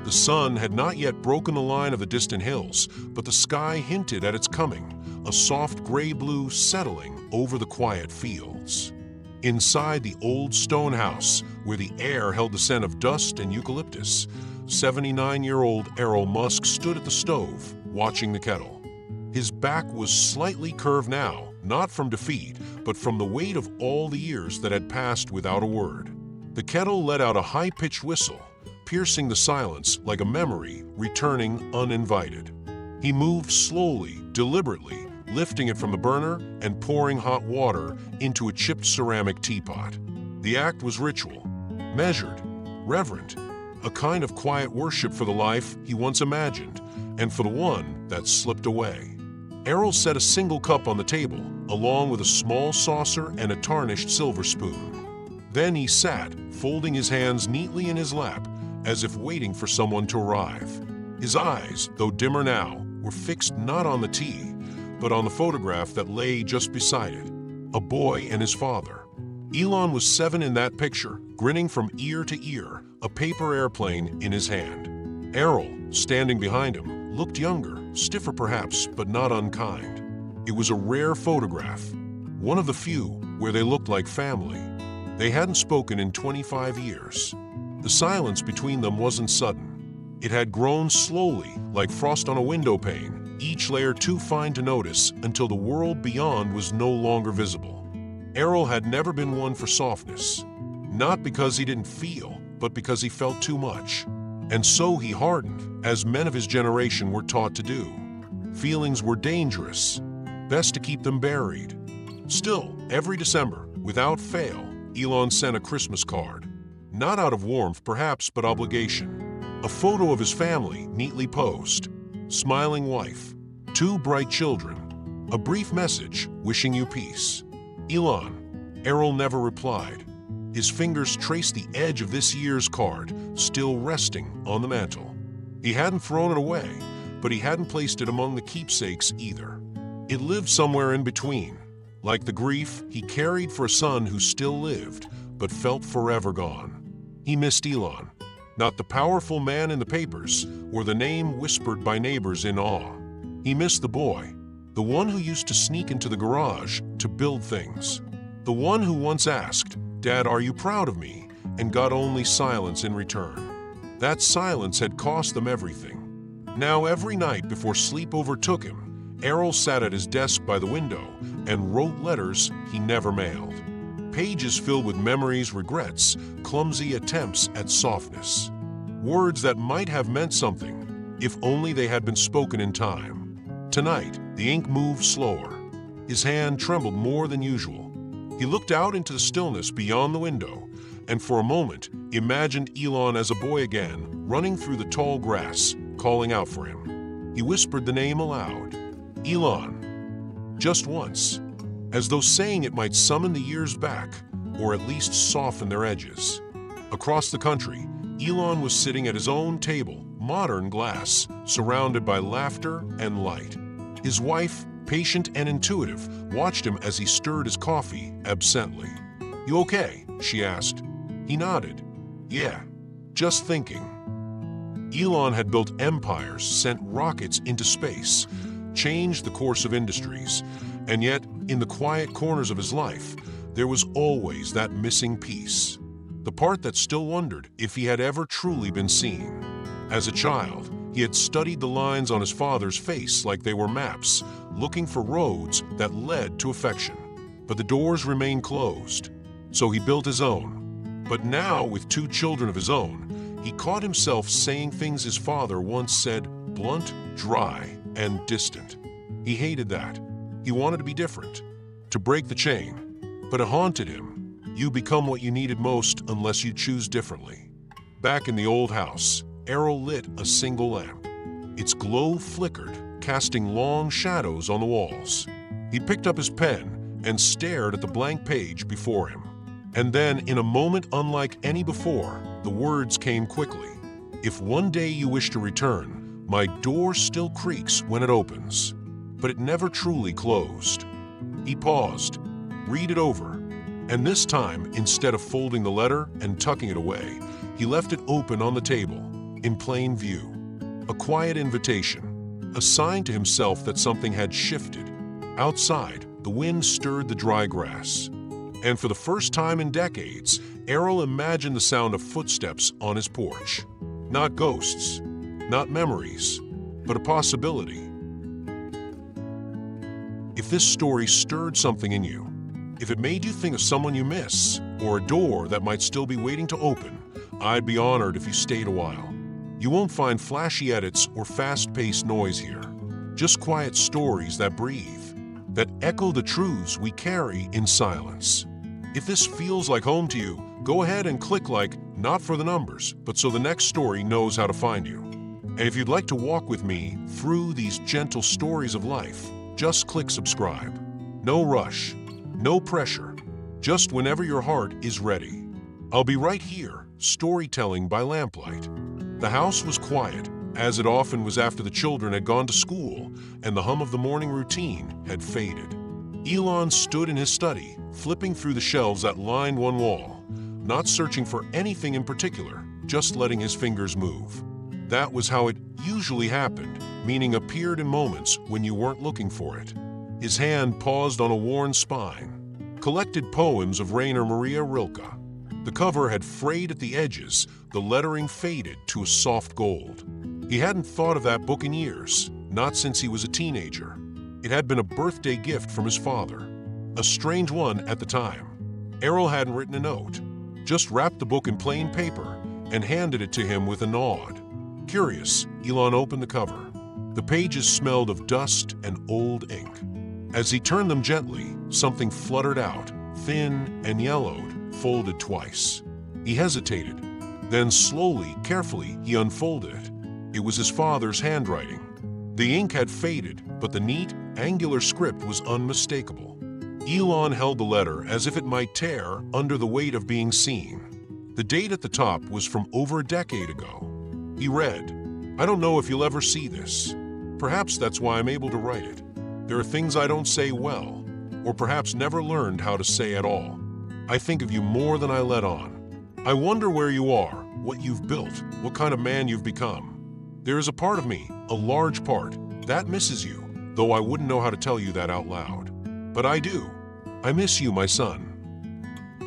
The sun had not yet broken the line of the distant hills, but the sky hinted at its coming, a soft gray-blue settling over the quiet fields. Inside the old stone house, where the air held the scent of dust and eucalyptus, 79-year-old Errol Musk stood at the stove, watching the kettle. His back was slightly curved now, not from defeat, but from the weight of all the years that had passed without a word. The kettle let out a high-pitched whistle, piercing the silence like a memory returning uninvited. He moved slowly, deliberately, lifting it from the burner and pouring hot water into a chipped ceramic teapot. The act was ritual, measured, reverent, a kind of quiet worship for the life he once imagined, and for the one that slipped away. Errol set a single cup on the table, along with a small saucer and a tarnished silver spoon. Then he sat, folding his hands neatly in his lap, as if waiting for someone to arrive. His eyes, though dimmer now, were fixed not on the tea, but on the photograph that lay just beside it. A boy and his father. Elon was 7 in that picture, grinning from ear to ear, a paper airplane in his hand. Errol, standing behind him, looked younger, stiffer perhaps, but not unkind. It was a rare photograph, one of the few where they looked like family. They hadn't spoken in 25 years. The silence between them wasn't sudden. It had grown slowly, like frost on a window pane, each layer too fine to notice until the world beyond was no longer visible. Errol had never been one for softness, not because he didn't feel, but because he felt too much. And so he hardened, as men of his generation were taught to do. Feelings were dangerous, best to keep them buried. Still, every December, without fail, Elon sent a Christmas card. Not out of warmth, perhaps, but obligation. A photo of his family, neatly posed. Smiling wife. 2 bright children. A brief message, wishing you peace. Elon. Errol never replied. His fingers traced the edge of this year's card, still resting on the mantel. He hadn't thrown it away, but he hadn't placed it among the keepsakes either. It lived somewhere in between, like the grief he carried for a son who still lived, but felt forever gone. He missed Elon, not the powerful man in the papers or the name whispered by neighbors in awe. He missed the boy, the one who used to sneak into the garage to build things. The one who once asked, "Dad, are you proud of me?" and got only silence in return. That silence had cost them everything. Now every night before sleep overtook him, Errol sat at his desk by the window and wrote letters he never mailed. Pages filled with memories, regrets, clumsy attempts at softness. Words that might have meant something, if only they had been spoken in time. Tonight, the ink moved slower. His hand trembled more than usual. He looked out into the stillness beyond the window, and for a moment imagined Elon as a boy again, running through the tall grass, calling out for him. He whispered the name aloud. Elon. Just once, as though saying it might summon the years back, or at least soften their edges. Across the country, Elon was sitting at his own table, modern glass, surrounded by laughter and light. His wife, patient and intuitive, watched him as he stirred his coffee absently. "You okay?" she asked. He nodded. "Yeah, just thinking." Elon had built empires, sent rockets into space, changed the course of industries, and yet, in the quiet corners of his life, there was always that missing piece. The part that still wondered if he had ever truly been seen. As a child, he had studied the lines on his father's face like they were maps, looking for roads that led to affection. But the doors remained closed, so he built his own. But now, with 2 children of his own, he caught himself saying things his father once said, blunt, dry, and distant. He hated that. He wanted to be different, to break the chain. But it haunted him. You become what you needed most unless you choose differently. Back in the old house, Errol lit a single lamp. Its glow flickered, casting long shadows on the walls. He picked up his pen and stared at the blank page before him. And then, in a moment unlike any before, the words came quickly. "If one day you wish to return, my door still creaks when it opens." But it never truly closed. He paused, read it over, and this time, instead of folding the letter and tucking it away, he left it open on the table, in plain view. A quiet invitation, a sign to himself that something had shifted. Outside, the wind stirred the dry grass. And for the first time in decades, Errol imagined the sound of footsteps on his porch. Not ghosts, not memories, but a possibility. If this story stirred something in you, if it made you think of someone you miss, or a door that might still be waiting to open, I'd be honored if you stayed a while. You won't find flashy edits or fast-paced noise here. Just quiet stories that breathe, that echo the truths we carry in silence. If this feels like home to you, go ahead and click like, not for the numbers, but so the next story knows how to find you. And if you'd like to walk with me through these gentle stories of life, just click subscribe. No rush, no pressure, just whenever your heart is ready. I'll be right here, storytelling by lamplight. The house was quiet, as it often was after the children had gone to school and the hum of the morning routine had faded. Elon stood in his study, flipping through the shelves that lined one wall, not searching for anything in particular, just letting his fingers move. That was how it usually happened, meaning appeared in moments when you weren't looking for it. His hand paused on a worn spine. Collected poems of Rainer Maria Rilke. The cover had frayed at the edges, the lettering faded to a soft gold. He hadn't thought of that book in years, not since he was a teenager. It had been a birthday gift from his father. A strange one at the time. Errol hadn't written a note, just wrapped the book in plain paper and handed it to him with a nod. Curious, Elon opened the cover. The pages smelled of dust and old ink. As he turned them gently, something fluttered out, thin and yellowed, folded twice. He hesitated. Then slowly, carefully, he unfolded it. It was his father's handwriting. The ink had faded, but the neat, angular script was unmistakable. Elon held the letter as if it might tear under the weight of being seen. The date at the top was from over a decade ago. He read, "I don't know if you'll ever see this. Perhaps that's why I'm able to write it. There are things I don't say well, or perhaps never learned how to say at all. I think of you more than I let on. I wonder where you are, what you've built, what kind of man you've become. There is a part of me, a large part, that misses you, though I wouldn't know how to tell you that out loud. But I do. I miss you, my son."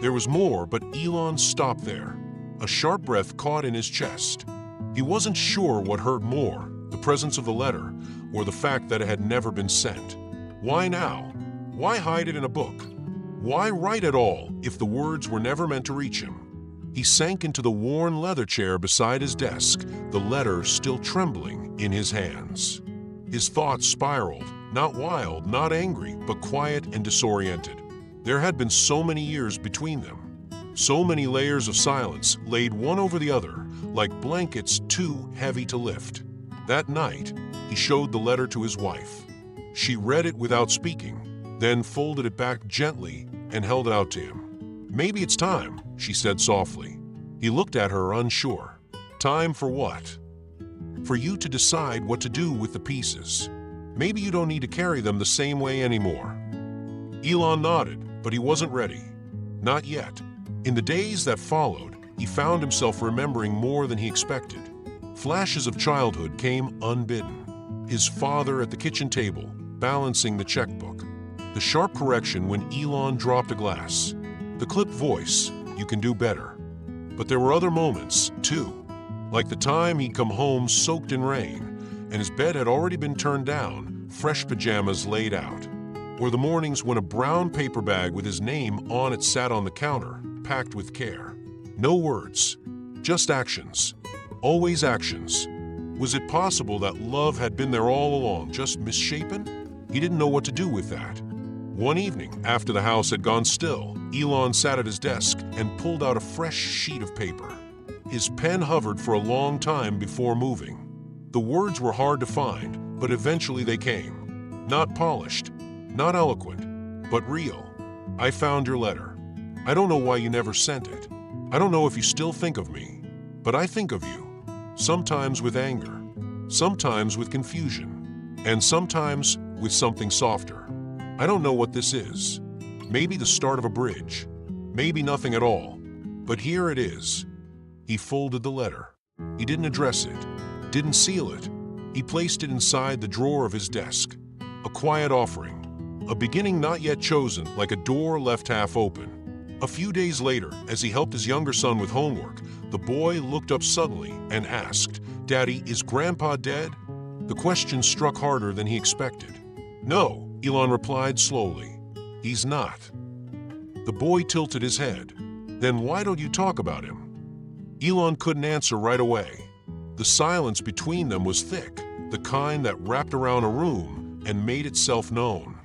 There was more, but Elon stopped there. A sharp breath caught in his chest. He wasn't sure what hurt more, the presence of the letter, or the fact that it had never been sent. Why now? Why hide it in a book? Why write at all if the words were never meant to reach him? He sank into the worn leather chair beside his desk, the letter still trembling in his hands. His thoughts spiraled, not wild, not angry, but quiet and disoriented. There had been so many years between them. So many layers of silence laid one over the other, like blankets too heavy to lift. That night, he showed the letter to his wife. She read it without speaking, then folded it back gently and held it out to him. "Maybe it's time," she said softly. He looked at her unsure. "Time for what?" "For you to decide what to do with the pieces. Maybe you don't need to carry them the same way anymore." Elon nodded, but he wasn't ready. Not yet. In the days that followed, he found himself remembering more than he expected. Flashes of childhood came unbidden. His father at the kitchen table, balancing the checkbook. The sharp correction when Elon dropped a glass. The clipped voice, "You can do better." But there were other moments, too. Like the time he'd come home soaked in rain, and his bed had already been turned down, fresh pajamas laid out. Or the mornings when a brown paper bag with his name on it sat on the counter, packed with care. No words, just actions. Always actions. Was it possible that love had been there all along, just misshapen? He didn't know what to do with that. One evening, after the house had gone still, Elon sat at his desk and pulled out a fresh sheet of paper. His pen hovered for a long time before moving. The words were hard to find, but eventually they came. Not polished, not eloquent, but real. "I found your letter. I don't know why you never sent it. I don't know if you still think of me, but I think of you. Sometimes with anger, sometimes with confusion, and sometimes with something softer. I don't know what this is. Maybe the start of a bridge, maybe nothing at all, but here it is." He folded the letter. He didn't address it, didn't seal it. He placed it inside the drawer of his desk. A quiet offering, a beginning not yet chosen, like a door left half open. A few days later, as he helped his younger son with homework, the boy looked up suddenly and asked, "Daddy, is Grandpa dead?" The question struck harder than he expected. "No," Elon replied slowly. "He's not." The boy tilted his head. "Then why don't you talk about him?" Elon couldn't answer right away. The silence between them was thick, the kind that wrapped around a room and made itself known.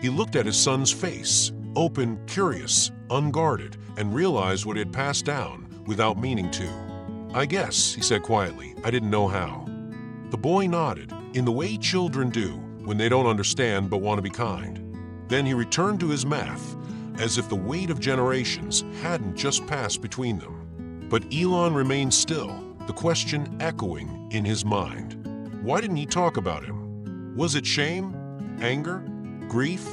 He looked at his son's face, open, curious, unguarded, and realized what had passed down without meaning to. "I guess," he said quietly, "I didn't know how." The boy nodded, in the way children do when they don't understand but want to be kind. Then he returned to his math, as if the weight of generations hadn't just passed between them. But Elon remained still, the question echoing in his mind. Why didn't he talk about him? Was it shame, anger, grief,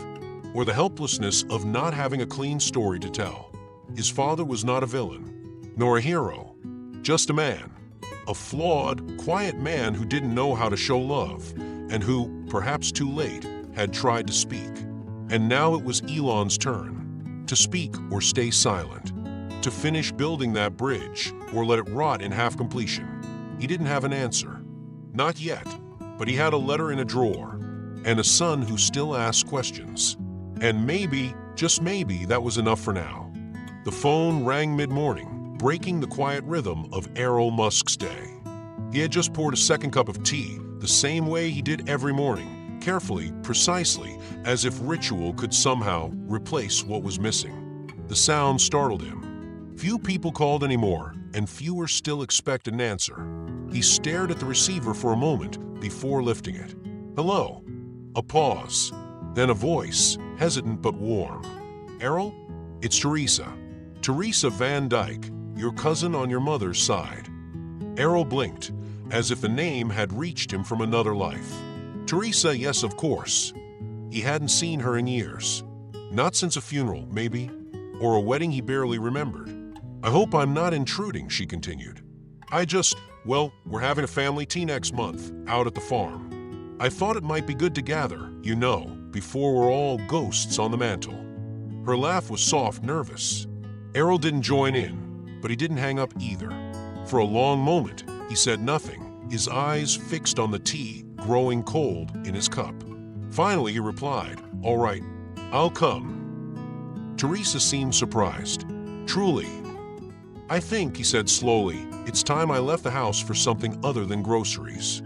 or the helplessness of not having a clean story to tell? His father was not a villain, nor a hero, just a man. A flawed, quiet man who didn't know how to show love, and who, perhaps too late, had tried to speak. And now it was Elon's turn, to speak or stay silent, to finish building that bridge or let it rot in half-completion. He didn't have an answer. Not yet, but he had a letter in a drawer, and a son who still asked questions. And maybe, just maybe, that was enough for now. The phone rang mid-morning, breaking the quiet rhythm of Errol Musk's day. He had just poured a second cup of tea, the same way he did every morning, carefully, precisely, as if ritual could somehow replace what was missing. The sound startled him. Few people called anymore, and fewer still expected an answer. He stared at the receiver for a moment before lifting it. "Hello." A pause, then a voice, hesitant but warm. "Errol? It's Teresa. Teresa Van Dyke, your cousin on your mother's side." Errol blinked, as if the name had reached him from another life. Teresa, yes, of course. He hadn't seen her in years. Not since a funeral, maybe, or a wedding he barely remembered. "I hope I'm not intruding," she continued. Well, we're having a family tea next month, out at the farm. I thought it might be good to gather, before we're all ghosts on the mantle." Her laugh was soft, nervous. Errol didn't join in, but he didn't hang up either. For a long moment, he said nothing, his eyes fixed on the tea growing cold in his cup. Finally, he replied, "All right, I'll come." Teresa seemed surprised. "Truly?" "I think," he said slowly, "it's time I left the house for something other than groceries."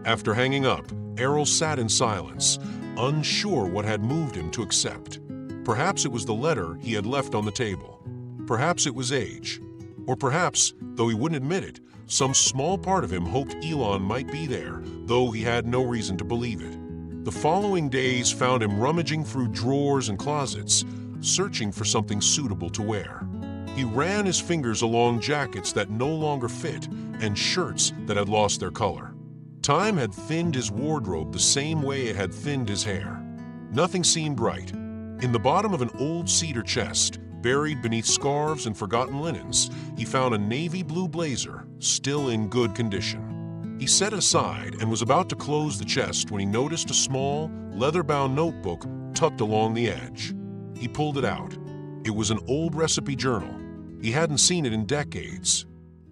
After hanging up, Errol sat in silence, unsure what had moved him to accept. Perhaps it was the letter he had left on the table. Perhaps it was age. Or perhaps, though he wouldn't admit it, some small part of him hoped Elon might be there, though he had no reason to believe it. The following days found him rummaging through drawers and closets, searching for something suitable to wear. He ran his fingers along jackets that no longer fit and shirts that had lost their color. Time had thinned his wardrobe the same way it had thinned his hair. Nothing seemed right. In the bottom of an old cedar chest, buried beneath scarves and forgotten linens, he found a navy blue blazer, still in good condition. He set it aside and was about to close the chest when he noticed a small, leather-bound notebook tucked along the edge. He pulled it out. It was an old recipe journal. He hadn't seen it in decades.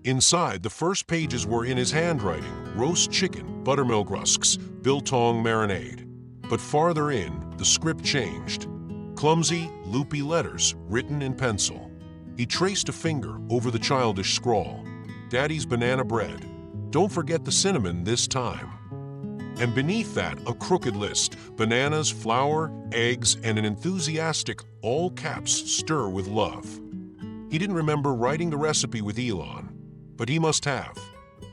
Inside, the first pages were in his handwriting: roast chicken, buttermilk rusks, biltong marinade. But farther in, the script changed. Clumsy, loopy letters written in pencil. He traced a finger over the childish scrawl. "Daddy's banana bread. Don't forget the cinnamon this time." And beneath that, a crooked list: bananas, flour, eggs, and an enthusiastic, all caps, "stir with love." He didn't remember writing the recipe with Elon, but he must have.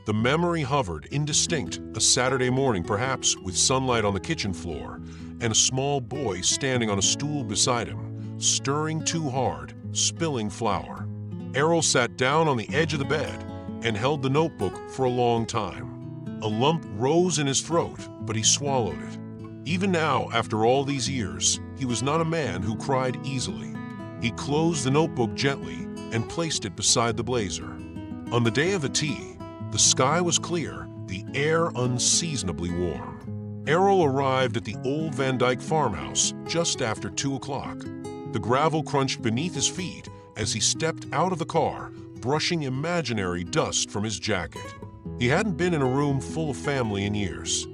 The memory hovered, indistinct, a Saturday morning perhaps, with sunlight on the kitchen floor, and a small boy standing on a stool beside him, stirring too hard, spilling flour. Errol sat down on the edge of the bed and held the notebook for a long time. A lump rose in his throat, but he swallowed it. Even now, after all these years, he was not a man who cried easily. He closed the notebook gently and placed it beside the blazer. On the day of the tea, The sky was clear, the air unseasonably warm. Errol arrived at the old Van Dyke farmhouse just after 2 o'clock. The gravel crunched beneath his feet as he stepped out of the car, brushing imaginary dust from his jacket. He hadn't been in a room full of family in years.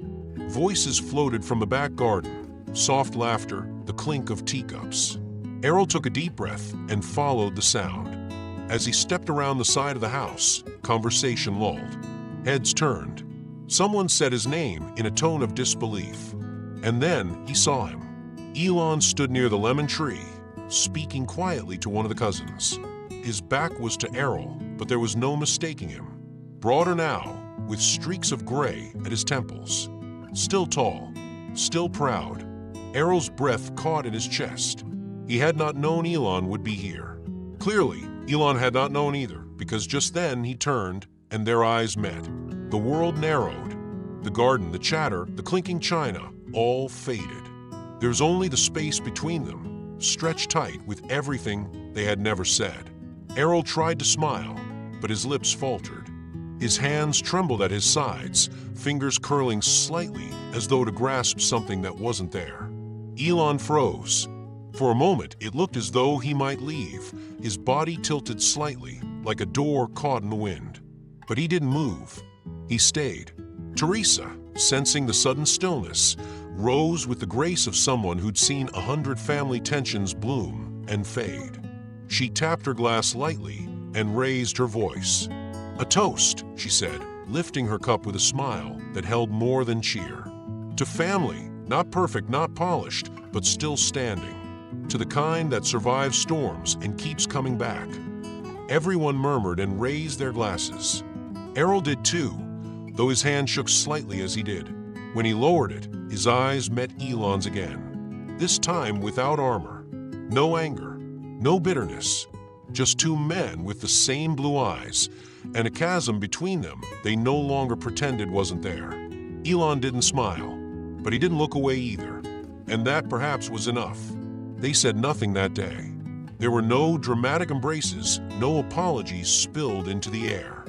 Voices floated from the back garden, soft laughter, the clink of teacups. Errol took a deep breath and followed the sound. As he stepped around the side of the house, conversation lulled. Heads turned. Someone said his name in a tone of disbelief. And then he saw him. Elon stood near the lemon tree, speaking quietly to one of the cousins. His back was to Errol, but there was no mistaking him. Broader now, with streaks of gray at his temples. Still tall, still proud. Errol's breath caught in his chest. He had not known Elon would be here. Clearly, Elon had not known either, because just then he turned and their eyes met. The world narrowed. The garden, the chatter, the clinking china, all faded. There was only the space between them, stretched tight with everything they had never said. Errol tried to smile, but his lips faltered. His hands trembled at his sides, fingers curling slightly as though to grasp something that wasn't there. Elon froze. For a moment, it looked as though he might leave, his body tilted slightly, like a door caught in the wind. But he didn't move. He stayed. Teresa, sensing the sudden stillness, rose with the grace of someone who'd seen 100 family tensions bloom and fade. She tapped her glass lightly and raised her voice. "A toast," she said, lifting her cup with a smile that held more than cheer. "To family, not perfect, not polished, but still standing. To the kind that survives storms and keeps coming back." Everyone murmured and raised their glasses. Errol did too, though his hand shook slightly as he did. When he lowered it, his eyes met Elon's again. This time without armor. No anger, no bitterness. Just two men with the same blue eyes, and a chasm between them they no longer pretended wasn't there. Elon didn't smile, but he didn't look away either, and that perhaps was enough. They said nothing that day. There were no dramatic embraces, no apologies spilled into the air.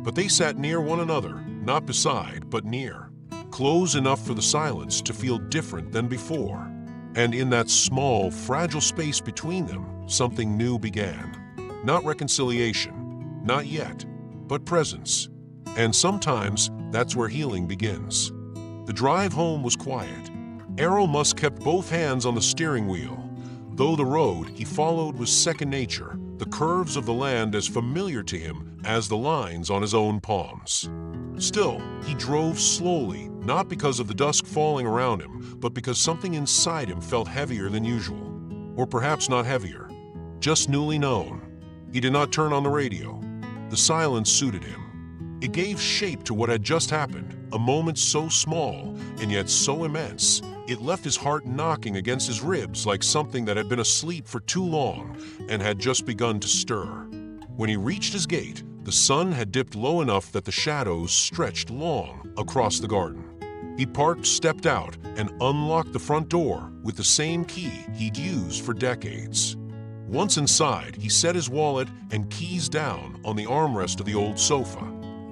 But they sat near one another, not beside, but near. Close enough for the silence to feel different than before. And in that small, fragile space between them, something new began. Not reconciliation, not yet, but presence. And sometimes that's where healing begins. The drive home was quiet. Errol Musk kept both hands on the steering wheel. Though the road he followed was second nature, the curves of the land as familiar to him as the lines on his own palms. Still, he drove slowly, not because of the dusk falling around him, but because something inside him felt heavier than usual. Or perhaps not heavier, just newly known. He did not turn on the radio. The silence suited him. It gave shape to what had just happened, a moment so small and yet so immense. It left his heart knocking against his ribs like something that had been asleep for too long and had just begun to stir. When he reached his gate, the sun had dipped low enough that the shadows stretched long across the garden. He parked, stepped out, and unlocked the front door with the same key he'd used for decades. Once inside, he set his wallet and keys down on the armrest of the old sofa.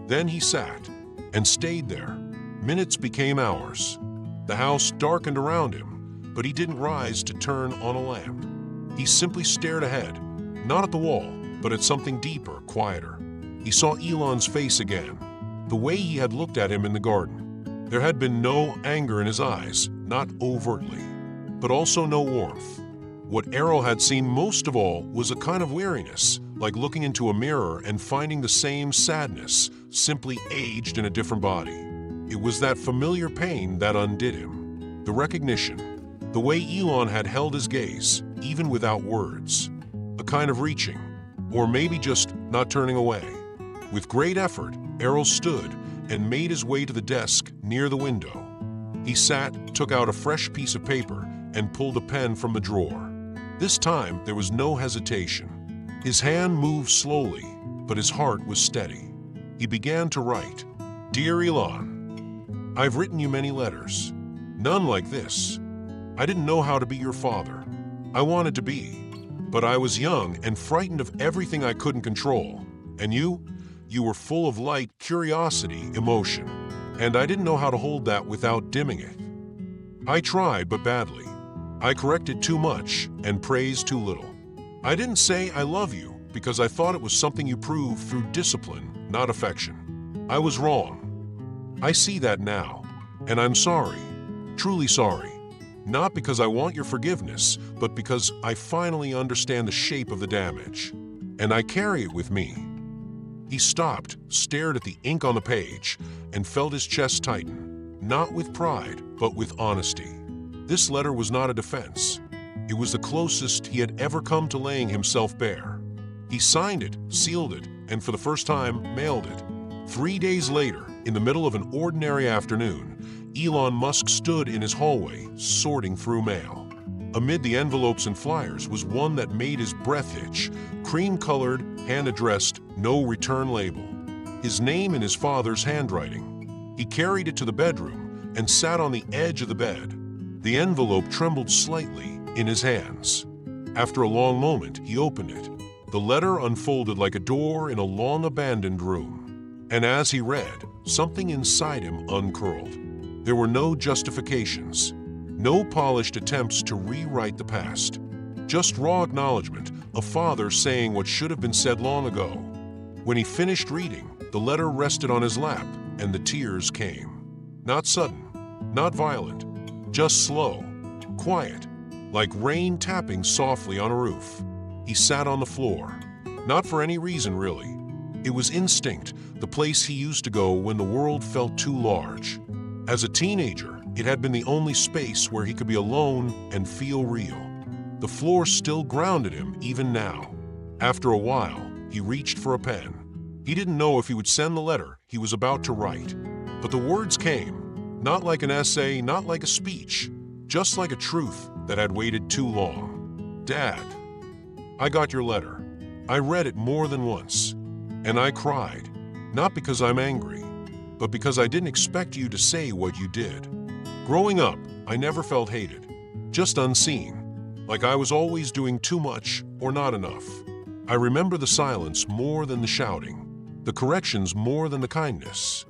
Then he sat and stayed there. Minutes became hours. The house darkened around him, but he didn't rise to turn on a lamp. He simply stared ahead, not at the wall, but at something deeper, quieter. He saw Elon's face again, the way he had looked at him in the garden. There had been no anger in his eyes, not overtly, but also no warmth. What Errol had seen most of all was a kind of weariness, like looking into a mirror and finding the same sadness, simply aged in a different body. It was that familiar pain that undid him. The recognition, the way Elon had held his gaze, even without words. A kind of reaching, or maybe just not turning away. With great effort, Errol stood and made his way to the desk near the window. He sat, took out a fresh piece of paper, and pulled a pen from the drawer. This time, there was no hesitation. His hand moved slowly, but his heart was steady. He began to write, "Dear Elon, I've written you many letters. None like this. I didn't know how to be your father. I wanted to be, but I was young and frightened of everything I couldn't control. And you You were full of light, curiosity, emotion, and I didn't know how to hold that without dimming it. I tried, but badly. I corrected too much and praised too little. I didn't say I love you because I thought it was something you proved through discipline, not affection. I was wrong. I see that now, and I'm sorry, truly sorry. Not because I want your forgiveness, but because I finally understand the shape of the damage, and I carry it with me. He stopped, stared at the ink on the page, and felt his chest tighten, not with pride, but with honesty. This letter was not a defense. It was the closest he had ever come to laying himself bare. He signed it, sealed it, and for the first time, mailed it. 3 days later, in the middle of an ordinary afternoon, Elon Musk stood in his hallway, sorting through mail. Amid the envelopes and flyers was one that made his breath hitch, cream-colored, hand-addressed, no return label. His name in his father's handwriting. He carried it to the bedroom and sat on the edge of the bed. The envelope trembled slightly in his hands. After a long moment, he opened it. The letter unfolded like a door in a long-abandoned room. And as he read, something inside him uncurled. There were no justifications, no polished attempts to rewrite the past. Just raw acknowledgement, a father saying what should have been said long ago. When he finished reading, the letter rested on his lap, and the tears came. Not sudden, not violent, just slow, quiet, like rain tapping softly on a roof. He sat on the floor, not for any reason really. It was instinct, the place he used to go when the world felt too large. As a teenager, it had been the only space where he could be alone and feel real. The floor still grounded him even now. After a while, he reached for a pen. He didn't know if he would send the letter he was about to write. But the words came, not like an essay, not like a speech, just like a truth that had waited too long. Dad, I got your letter. I read it more than once, and I cried, not because I'm angry, but because I didn't expect you to say what you did. Growing up, I never felt hated, just unseen, like I was always doing too much or not enough. I remember the silence more than the shouting, the corrections more than the kindness.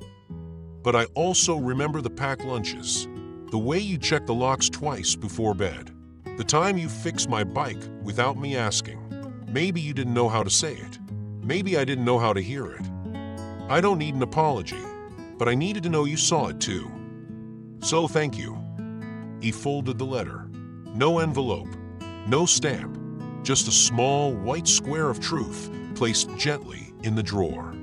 But I also remember the packed lunches, the way you checked the locks twice before bed, the time you fixed my bike without me asking. Maybe you didn't know how to say it. Maybe I didn't know how to hear it. I don't need an apology, but I needed to know you saw it too. So thank you. He folded the letter. No envelope, no stamp, just a small white square of truth placed gently in the drawer.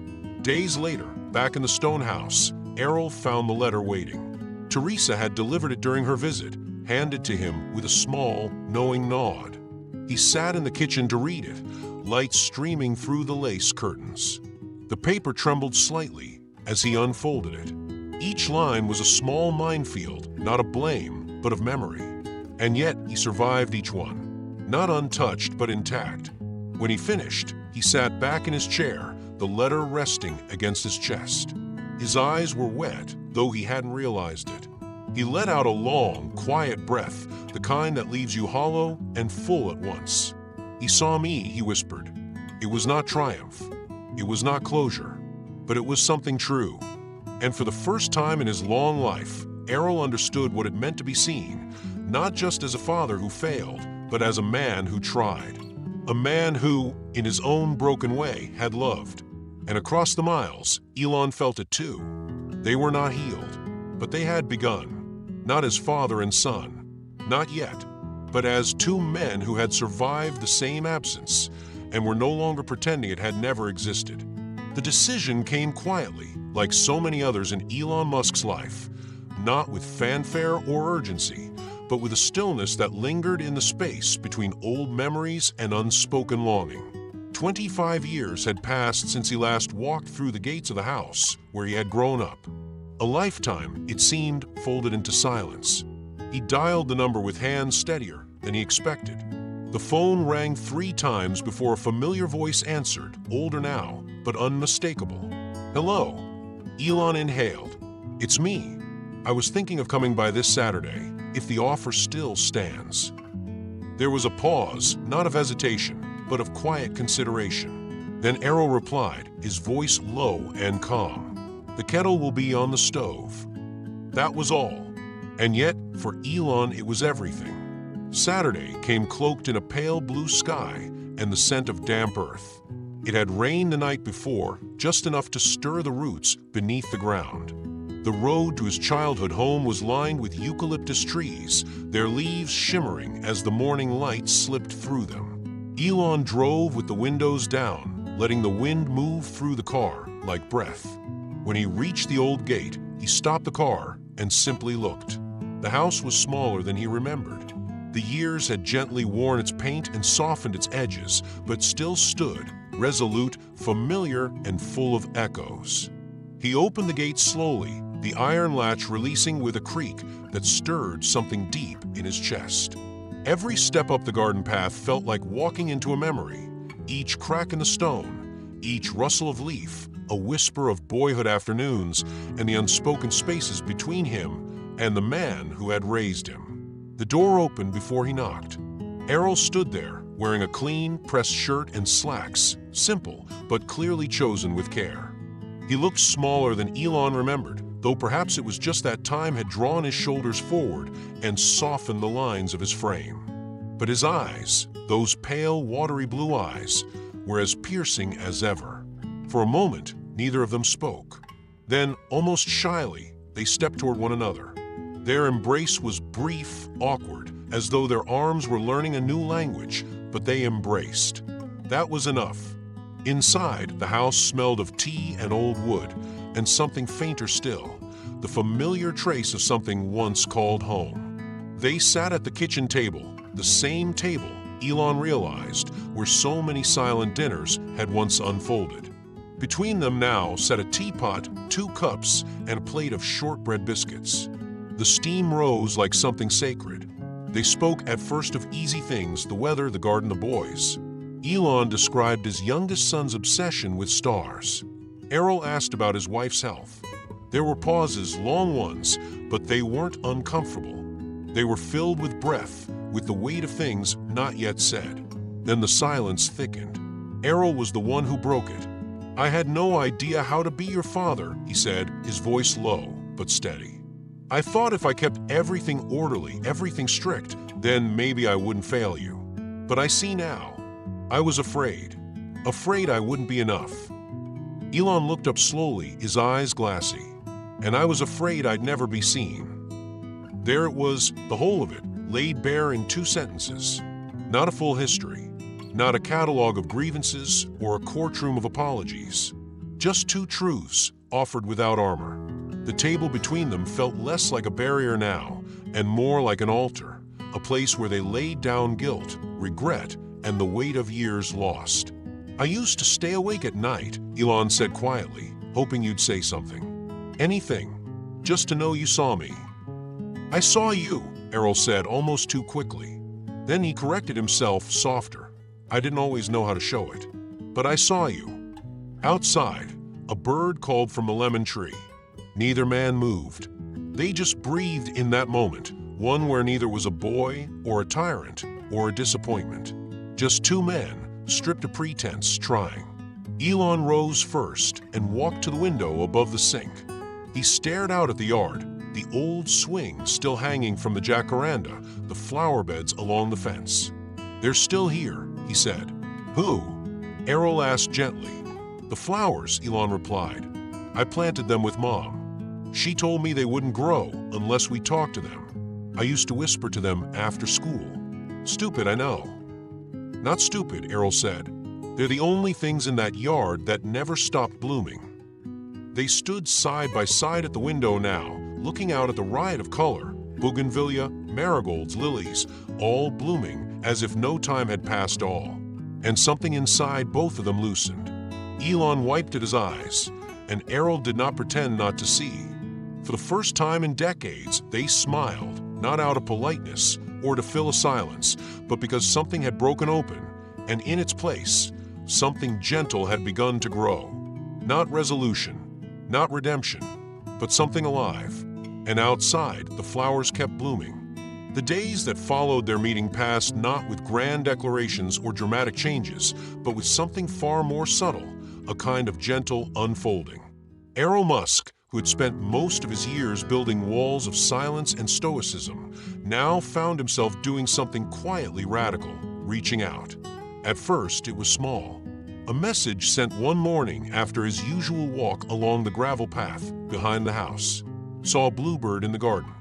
Days later, back in the stone house, Errol found the letter waiting. Teresa had delivered it during her visit, handed to him with a small, knowing nod. He sat in the kitchen to read it, light streaming through the lace curtains. The paper trembled slightly as he unfolded it. Each line was a small minefield, not of blame, but of memory. And yet he survived each one, not untouched but intact. When he finished, he sat back in his chair, the letter resting against his chest. His eyes were wet, though he hadn't realized it. He let out a long, quiet breath, the kind that leaves you hollow and full at once. He saw me, he whispered. It was not triumph. It was not closure. But it was something true. And for the first time in his long life, Errol understood what it meant to be seen, not just as a father who failed, but as a man who tried. A man who, in his own broken way, had loved. And across the miles, Elon felt it too. They were not healed, but they had begun. Not as father and son, not yet, but as two men who had survived the same absence and were no longer pretending it had never existed. The decision came quietly, like so many others in Elon Musk's life, not with fanfare or urgency, but with a stillness that lingered in the space between old memories and unspoken longing. 25 years had passed since he last walked through the gates of the house where he had grown up. A lifetime, it seemed, folded into silence. He dialed the number with hands steadier than he expected. The phone rang 3 times before a familiar voice answered, older now, but unmistakable. Hello. Elon inhaled. It's me. I was thinking of coming by this Saturday, if the offer still stands. There was a pause, not of hesitation, but of quiet consideration. Then Errol replied, his voice low and calm. "The kettle will be on the stove." That was all. And yet, for Elon, it was everything. Saturday came cloaked in a pale blue sky and the scent of damp earth. It had rained the night before, just enough to stir the roots beneath the ground. The road to his childhood home was lined with eucalyptus trees, their leaves shimmering as the morning light slipped through them. Elon drove with the windows down, letting the wind move through the car like breath. When he reached the old gate, he stopped the car and simply looked. The house was smaller than he remembered. The years had gently worn its paint and softened its edges, but still stood, resolute, familiar, and full of echoes. He opened the gate slowly, the iron latch releasing with a creak that stirred something deep in his chest. Every step up the garden path felt like walking into a memory. Each crack in the stone, each rustle of leaf, a whisper of boyhood afternoons, and the unspoken spaces between him and the man who had raised him. The door opened before he knocked. Errol stood there, wearing a clean, pressed shirt and slacks, simple, but clearly chosen with care. He looked smaller than Elon remembered, though perhaps it was just that time had drawn his shoulders forward and softened the lines of his frame. But his eyes, those pale, watery blue eyes, were as piercing as ever. For a moment, neither of them spoke. Then, almost shyly, they stepped toward one another. Their embrace was brief, awkward, as though their arms were learning a new language, but they embraced. That was enough. Inside, the house smelled of tea and old wood, and something fainter still, the familiar trace of something once called home. They sat at the kitchen table, the same table, Elon realized, where so many silent dinners had once unfolded. Between them now sat a teapot, 2 cups, and a plate of shortbread biscuits. The steam rose like something sacred. They spoke at first of easy things, the weather, the garden, the boys. Elon described his youngest son's obsession with stars. Errol asked about his wife's health. There were pauses, long ones, but they weren't uncomfortable. They were filled with breath, with the weight of things not yet said. Then the silence thickened. Errol was the one who broke it. "I had no idea how to be your father," he said, his voice low but steady. "I thought if I kept everything orderly, everything strict, then maybe I wouldn't fail you. But I see now. I was afraid I wouldn't be enough." Elon looked up slowly, his eyes glassy. "And I was afraid I'd never be seen." There it was, the whole of it, laid bare in 2 sentences. Not a full history, not a catalog of grievances or a courtroom of apologies. Just 2 truths, offered without armor. The table between them felt less like a barrier now, and more like an altar, a place where they laid down guilt, regret, and the weight of years lost. "I used to stay awake at night," Elon said quietly, hoping you'd say something. "Anything, just to know you saw me." "I saw you," Errol said almost too quickly. Then he corrected himself softer. "I didn't always know how to show it. But I saw you." Outside, a bird called from the lemon tree. Neither man moved. They just breathed in that moment, one where neither was a boy or a tyrant or a disappointment. Just 2 men, stripped of pretense, trying. Elon rose first and walked to the window above the sink. He stared out at the yard, the old swing still hanging from the jacaranda, the flower beds along the fence. "They're still here," he said. "Who?" Errol asked gently. "The flowers," Elon replied. "I planted them with Mom. She told me they wouldn't grow unless we talked to them. I used to whisper to them after school. Stupid, I know." "Not stupid," Errol said. "They're the only things in that yard that never stopped blooming." They stood side by side at the window now, looking out at the riot of color, bougainvillea, marigolds, lilies, all blooming as if no time had passed all. And something inside both of them loosened. Elon wiped at his eyes, and Errol did not pretend not to see. For the first time in decades, they smiled, not out of politeness or to fill a silence, but because something had broken open, and in its place, something gentle had begun to grow. Not resolution, not redemption, but something alive. And outside, the flowers kept blooming. The days that followed their meeting passed not with grand declarations or dramatic changes, but with something far more subtle, a kind of gentle unfolding. Errol Musk, who had spent most of his years building walls of silence and stoicism, now found himself doing something quietly radical, reaching out. At first, it was small. A message sent one morning after his usual walk along the gravel path behind the house. Saw a bluebird in the garden.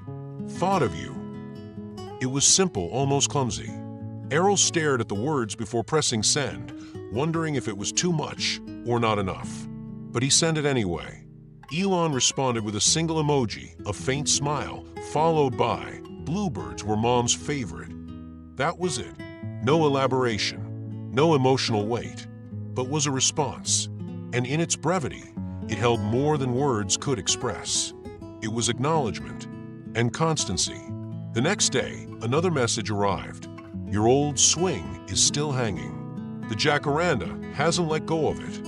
Thought of you. It was simple, almost clumsy. Errol stared at the words before pressing send, wondering if it was too much or not enough. But he sent it anyway. Elon responded with a single emoji, a faint smile, followed by, "Bluebirds were Mom's favorite." That was it. No elaboration, no emotional weight, but was a response. And in its brevity, it held more than words could express. It was acknowledgement and constancy. The next day, another message arrived. "Your old swing is still hanging. The jacaranda hasn't let go of it."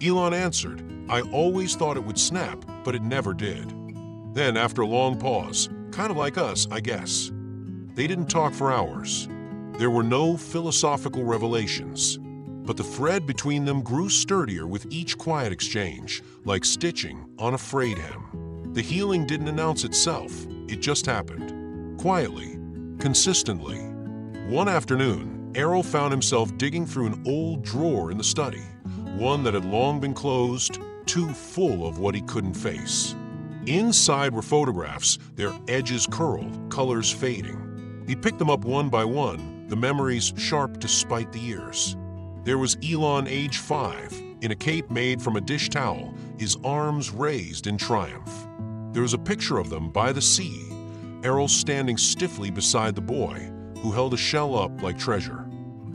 Elon answered, "I always thought it would snap, but it never did." Then, after a long pause, kind of like us, I guess. They didn't talk for hours. There were no philosophical revelations, but the thread between them grew sturdier with each quiet exchange, like stitching on a frayed hem. The healing didn't announce itself, it just happened. Quietly, consistently. One afternoon, Errol found himself digging through an old drawer in the study, one that had long been closed, too full of what he couldn't face. Inside were photographs, their edges curled, colors fading. He picked them up one by one, the memories sharp despite the years. There was Elon, age 5, in a cape made from a dish towel, his arms raised in triumph. There was a picture of them by the sea, Errol standing stiffly beside the boy, who held a shell up like treasure.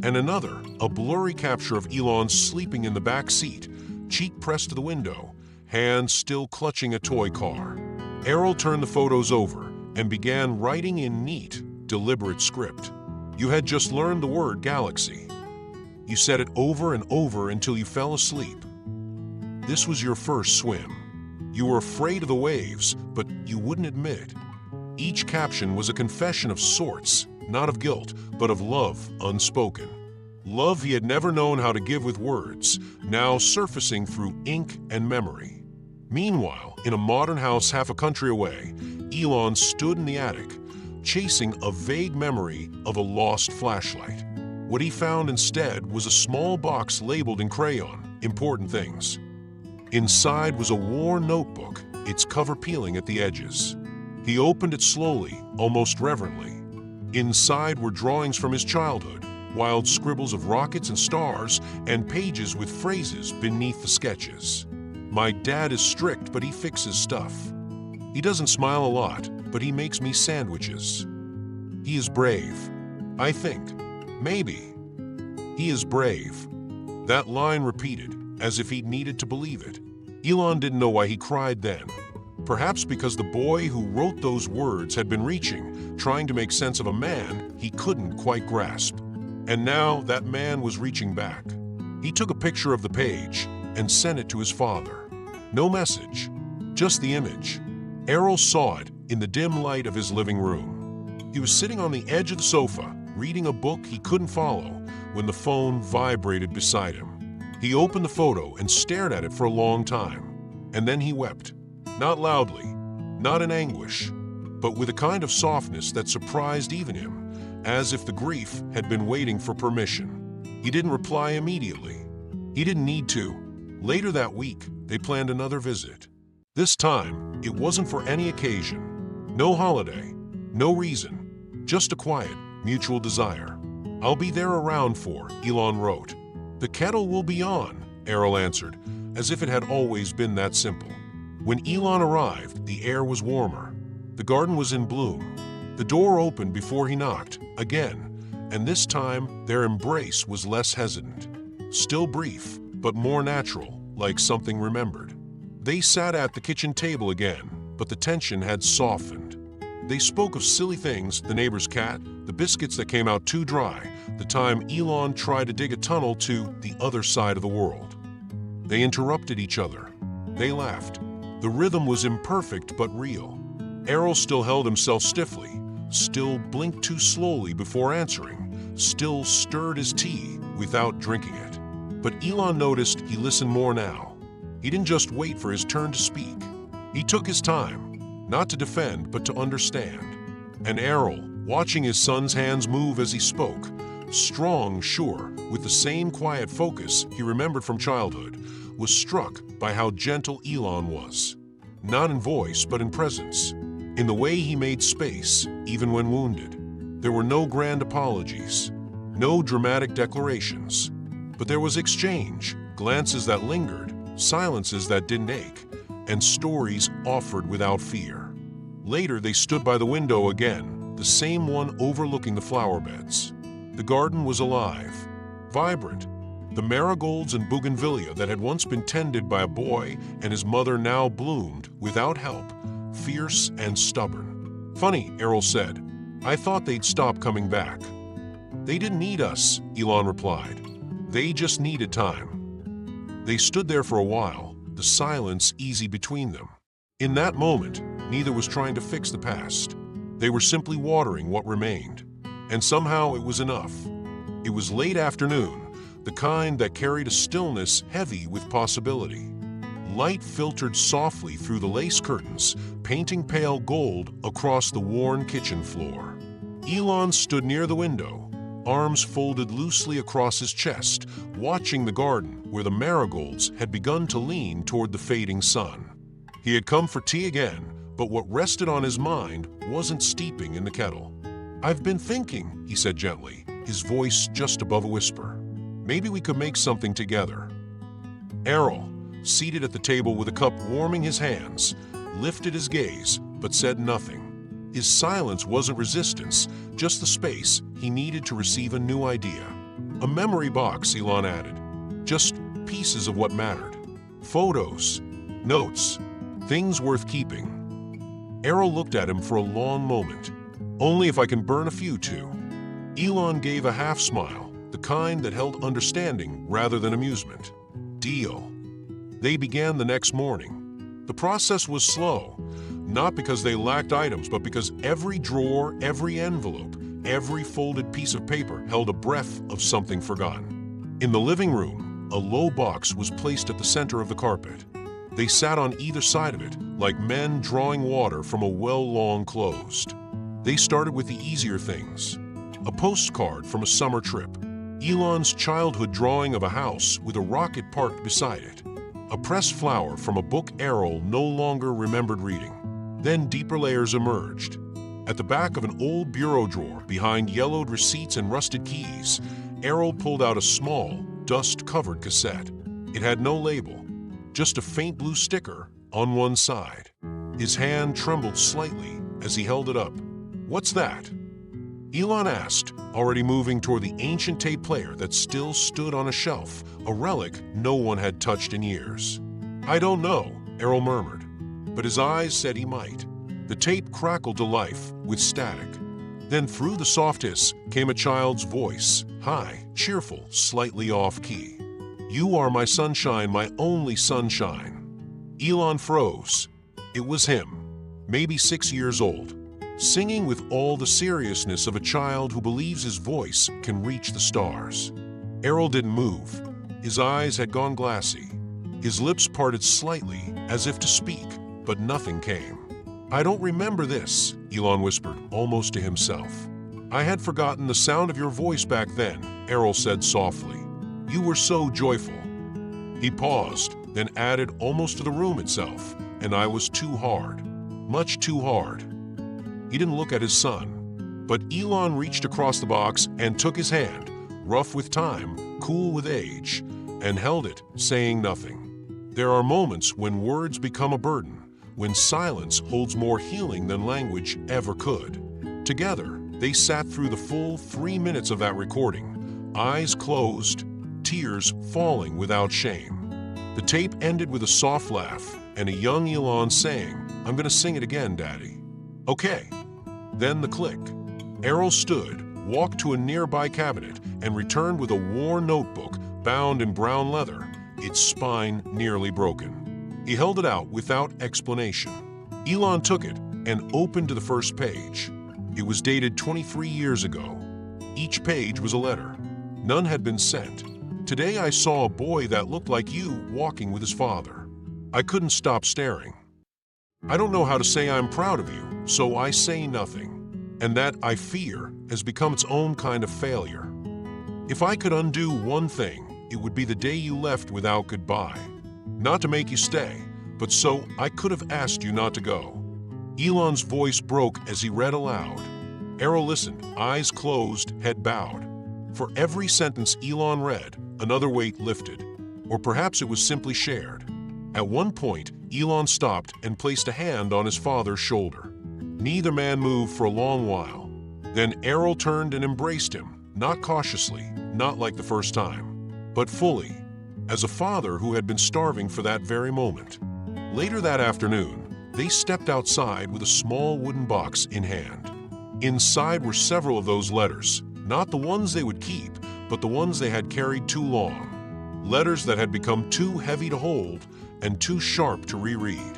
And another, a blurry capture of Elon sleeping in the back seat, cheek pressed to the window, hands still clutching a toy car. Errol turned the photos over and began writing in neat, deliberate script. You had just learned the word galaxy. You said it over and over until you fell asleep. This was your first swim. You were afraid of the waves, but you wouldn't admit it. Each caption was a confession of sorts, not of guilt, but of love unspoken. Love he had never known how to give with words, now surfacing through ink and memory. Meanwhile, in a modern house half a country away, Elon stood in the attic, chasing a vague memory of a lost flashlight. What he found instead was a small box labeled in crayon, "Important Things." Inside was a worn notebook, its cover peeling at the edges. He opened it slowly, almost reverently. Inside were drawings from his childhood, wild scribbles of rockets and stars, and pages with phrases beneath the sketches. "My dad is strict, but he fixes stuff. He doesn't smile a lot, but he makes me sandwiches. He is brave. I think. Maybe. He is brave." That line repeated, as if he needed to believe it. Elon didn't know why he cried then. Perhaps because the boy who wrote those words had been reaching, trying to make sense of a man he couldn't quite grasp. And now that man was reaching back. He took a picture of the page and sent it to his father. No message, just the image. Errol saw it in the dim light of his living room. He was sitting on the edge of the sofa, reading a book he couldn't follow, when the phone vibrated beside him. He opened the photo and stared at it for a long time. And then he wept. Not loudly, not in anguish, but with a kind of softness that surprised even him, as if the grief had been waiting for permission. He didn't reply immediately. He didn't need to. Later that week, they planned another visit. This time, it wasn't for any occasion. No holiday, no reason, just a quiet, mutual desire. "I'll be there around for," Elon wrote. "The kettle will be on," Errol answered, as if it had always been that simple. When Elon arrived, the air was warmer. The garden was in bloom. The door opened before he knocked, again, and this time their embrace was less hesitant. Still brief, but more natural, like something remembered. They sat at the kitchen table again, but the tension had softened. They spoke of silly things, the neighbor's cat, the biscuits that came out too dry, the time Elon tried to dig a tunnel to the other side of the world. They interrupted each other. They laughed. The rhythm was imperfect but real. Errol still held himself stiffly, still blinked too slowly before answering, still stirred his tea without drinking it. But Elon noticed he listened more now. He didn't just wait for his turn to speak. He took his time, not to defend, but to understand. And Errol, watching his son's hands move as he spoke, strong, sure, with the same quiet focus he remembered from childhood, was struck by how gentle Elon was. Not in voice, but in presence. In the way he made space, even when wounded. There were no grand apologies, no dramatic declarations, but there was exchange, glances that lingered, silences that didn't ache, and stories offered without fear. Later, they stood by the window again, the same one overlooking the flower beds. The garden was alive, vibrant. The marigolds and bougainvillea that had once been tended by a boy and his mother now bloomed without help, fierce and stubborn. "Funny," Errol said. "I thought they'd stop coming back." "They didn't need us," Elon replied. "They just needed time." They stood there for a while, the silence easy between them. In that moment, neither was trying to fix the past. They were simply watering what remained. And somehow it was enough. It was late afternoon, the kind that carried a stillness heavy with possibility. Light filtered softly through the lace curtains, painting pale gold across the worn kitchen floor. Elon stood near the window, arms folded loosely across his chest, watching the garden where the marigolds had begun to lean toward the fading sun. He had come for tea again, but what rested on his mind wasn't steeping in the kettle. "I've been thinking," he said gently, his voice just above a whisper. "Maybe we could make something together." Errol, seated at the table with a cup warming his hands, lifted his gaze but said nothing. His silence wasn't resistance, just the space he needed to receive a new idea. A memory box, Elon added. Just pieces of what mattered. Photos, notes, things worth keeping. Errol looked at him for a long moment. "Only if I can burn a few too." Elon gave a half smile, the kind that held understanding rather than amusement. "Deal." They began the next morning. The process was slow, not because they lacked items, but because every drawer, every envelope, every folded piece of paper held a breath of something forgotten. In the living room, a low box was placed at the center of the carpet. They sat on either side of it, like men drawing water from a well long closed. They started with the easier things. A postcard from a summer trip. Elon's childhood drawing of a house with a rocket parked beside it. A pressed flower from a book Errol no longer remembered reading. Then deeper layers emerged. At the back of an old bureau drawer, behind yellowed receipts and rusted keys, Errol pulled out a small, dust-covered cassette. It had no label, just a faint blue sticker on one side. His hand trembled slightly as he held it up. "What's that?" Elon asked, already moving toward the ancient tape player that still stood on a shelf, a relic no one had touched in years. "I don't know," Errol murmured, but his eyes said he might. The tape crackled to life with static. Then through the soft hiss came a child's voice, high, cheerful, slightly off-key. "You are my sunshine, my only sunshine." Elon froze. It was him, maybe 6 years old, singing with all the seriousness of a child who believes his voice can reach the stars. Errol didn't move. His eyes had gone glassy. His lips parted slightly, as if to speak, but nothing came. "I don't remember this," Elon whispered, almost to himself. "I had forgotten the sound of your voice back then," Errol said softly. "You were so joyful." He paused, then added almost to the room itself, "And I was too hard. Much too hard." He didn't look at his son, but Elon reached across the box and took his hand, rough with time, cool with age, and held it, saying nothing. There are moments when words become a burden, when silence holds more healing than language ever could. Together, they sat through the full 3 minutes of that recording, eyes closed, tears falling without shame. The tape ended with a soft laugh and a young Elon saying, "I'm gonna sing it again, Daddy." "Okay." Then the click. Errol stood, walked to a nearby cabinet, and returned with a worn notebook bound in brown leather, its spine nearly broken. He held it out without explanation. Elon took it and opened to the first page. It was dated 23 years ago. Each page was a letter. None had been sent. Today I saw a boy that looked like you walking with his father. I couldn't stop staring. I don't know how to say I'm proud of you, so I say nothing. And that, I fear, has become its own kind of failure. If I could undo one thing, it would be the day you left without goodbye. Not to make you stay, but so I could have asked you not to go. Elon's voice broke as he read aloud. Errol listened, eyes closed, head bowed. For every sentence Elon read, another weight lifted. Or perhaps it was simply shared. At one point, Elon stopped and placed a hand on his father's shoulder. Neither man moved for a long while. Then Errol turned and embraced him, not cautiously, not like the first time, but fully, as a father who had been starving for that very moment. Later that afternoon, they stepped outside with a small wooden box in hand. Inside were several of those letters, not the ones they would keep, but the ones they had carried too long. Letters that had become too heavy to hold and too sharp to reread.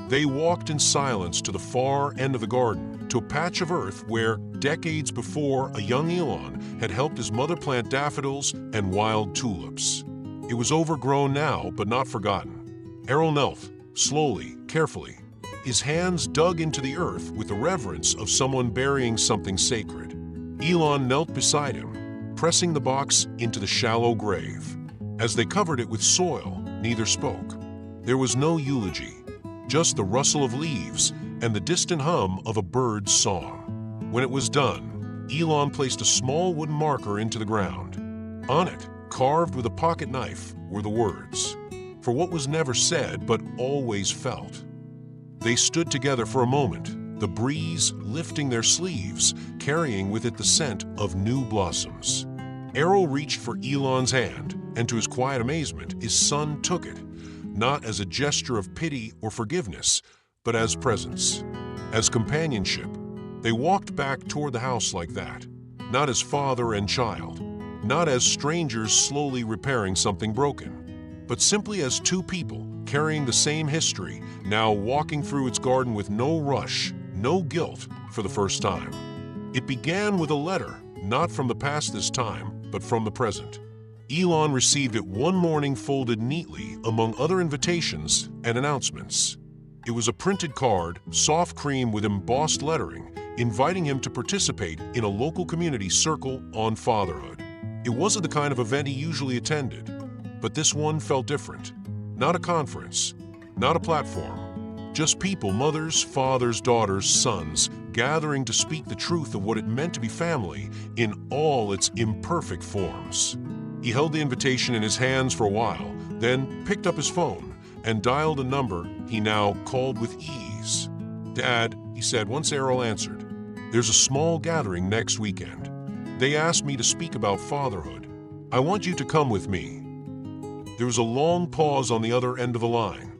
They walked in silence to the far end of the garden, to a patch of earth where, decades before, a young Elon had helped his mother plant daffodils and wild tulips. It was overgrown now, but not forgotten. Errol knelt, slowly, carefully. His hands dug into the earth with the reverence of someone burying something sacred. Elon knelt beside him, pressing the box into the shallow grave. As they covered it with soil, neither spoke. There was no eulogy, just the rustle of leaves and the distant hum of a bird's song. When it was done, Elon placed a small wooden marker into the ground. On it, carved with a pocket knife, were the words, "For what was never said but always felt." They stood together for a moment, the breeze lifting their sleeves, carrying with it the scent of new blossoms. Errol reached for Elon's hand, and to his quiet amazement, his son took it, not as a gesture of pity or forgiveness, but as presence, as companionship. They walked back toward the house like that, not as father and child, not as strangers slowly repairing something broken, but simply as two people carrying the same history, now walking through its garden with no rush, no guilt for the first time. It began with a letter, not from the past this time, but from the present. Elon received it one morning folded neatly among other invitations and announcements. It was a printed card, soft cream with embossed lettering, inviting him to participate in a local community circle on fatherhood. It wasn't the kind of event he usually attended, but this one felt different. Not a conference, not a platform, just people, mothers, fathers, daughters, sons, gathering to speak the truth of what it meant to be family in all its imperfect forms. He held the invitation in his hands for a while, then picked up his phone and dialed a number he now called with ease. "Dad," he said once Errol answered, "there's a small gathering next weekend. They asked me to speak about fatherhood. I want you to come with me." There was a long pause on the other end of the line.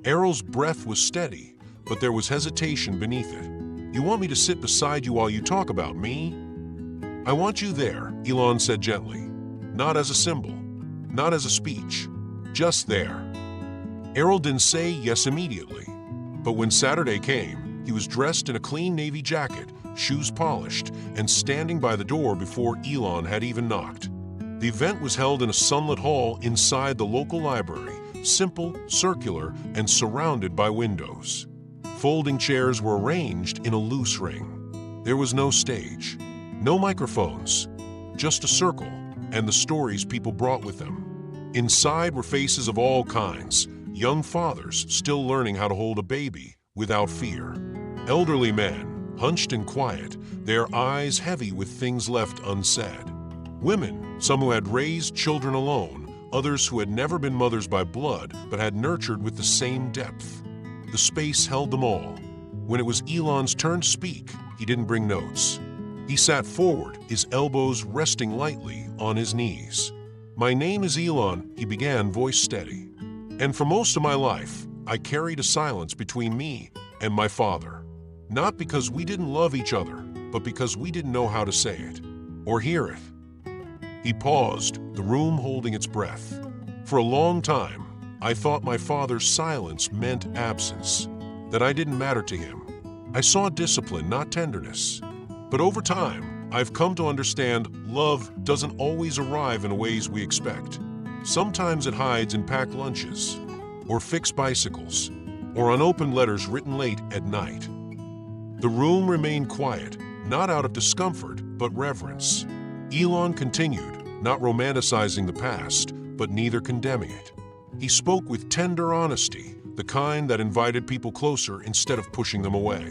Errol's breath was steady, but there was hesitation beneath it. "You want me to sit beside you while you talk about me?" "I want you there," Elon said gently. "Not as a symbol, not as a speech, just there." Errol didn't say yes immediately, but when Saturday came, he was dressed in a clean navy jacket, shoes polished, and standing by the door before Elon had even knocked. The event was held in a sunlit hall inside the local library, simple, circular, and surrounded by windows. Folding chairs were arranged in a loose ring. There was no stage, no microphones, just a circle and the stories people brought with them. Inside were faces of all kinds, young fathers still learning how to hold a baby without fear. Elderly men, hunched and quiet, their eyes heavy with things left unsaid. Women, some who had raised children alone, others who had never been mothers by blood but had nurtured with the same depth. The space held them all. When it was Elon's turn to speak, he didn't bring notes. He sat forward, his elbows resting lightly on his knees. "My name is Elon," he began, voice steady. "And for most of my life, I carried a silence between me and my father. Not because we didn't love each other, but because we didn't know how to say it, or hear it." He paused, the room holding its breath. "For a long time, I thought my father's silence meant absence, that I didn't matter to him. I saw discipline, not tenderness. But over time, I've come to understand love doesn't always arrive in ways we expect. Sometimes it hides in packed lunches, or fixed bicycles, or unopened letters written late at night. The room remained quiet, not out of discomfort, but reverence. Elon continued, not romanticizing the past, but neither condemning it. He spoke with tender honesty, the kind that invited people closer instead of pushing them away.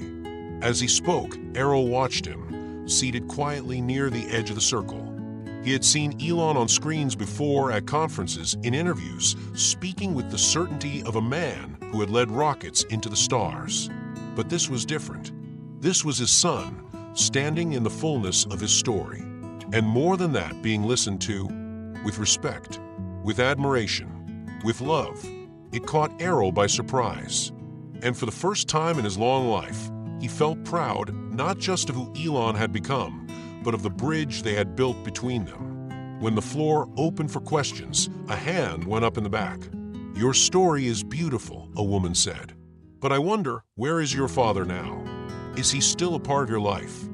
As he spoke, Errol watched him, seated quietly near the edge of the circle. He had seen Elon on screens before, at conferences, in interviews, speaking with the certainty of a man who had led rockets into the stars. But this was different. This was his son, standing in the fullness of his story. And more than that, being listened to with respect, with admiration, with love. It caught Errol by surprise. And for the first time in his long life, he felt proud not just of who Elon had become, but of the bridge they had built between them. When the floor opened for questions, a hand went up in the back. "Your story is beautiful," a woman said. "But I wonder, where is your father now? Is he still a part of your life?"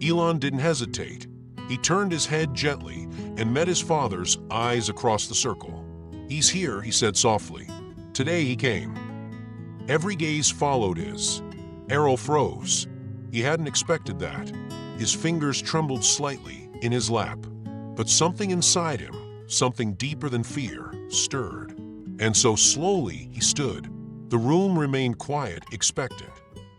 Elon didn't hesitate. He turned his head gently and met his father's eyes across the circle. "He's here," he said softly. "Today he came." Every gaze followed his. Errol froze. He hadn't expected that. His fingers trembled slightly in his lap. But something inside him, something deeper than fear, stirred. And so slowly he stood. The room remained quiet, expectant.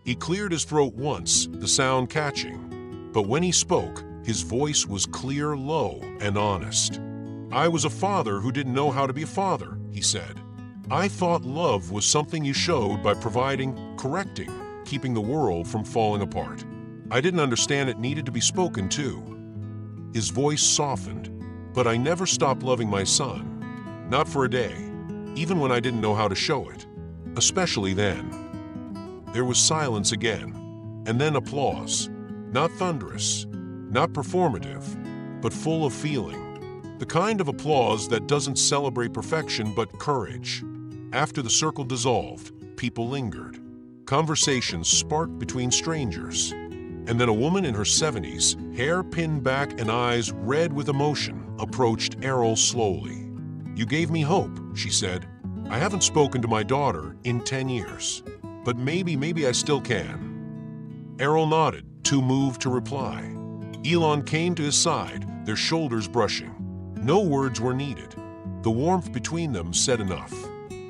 He cleared his throat once, the sound catching. But when he spoke, his voice was clear, low, and honest. "I was a father who didn't know how to be a father," he said. "I thought love was something you showed by providing, correcting, keeping the world from falling apart. I didn't understand it needed to be spoken to." His voice softened. "But I never stopped loving my son. Not for a day. Even when I didn't know how to show it. Especially then." There was silence again. And then applause. Not thunderous, not performative, but full of feeling. The kind of applause that doesn't celebrate perfection but courage. After the circle dissolved, people lingered. Conversations sparked between strangers. And then a woman in her 70s, hair pinned back and eyes red with emotion, approached Errol slowly. "You gave me hope," she said. "I haven't spoken to my daughter in 10 years. But maybe I still can." Errol nodded, too moved to reply. Elon came to his side, their shoulders brushing. No words were needed. The warmth between them said enough.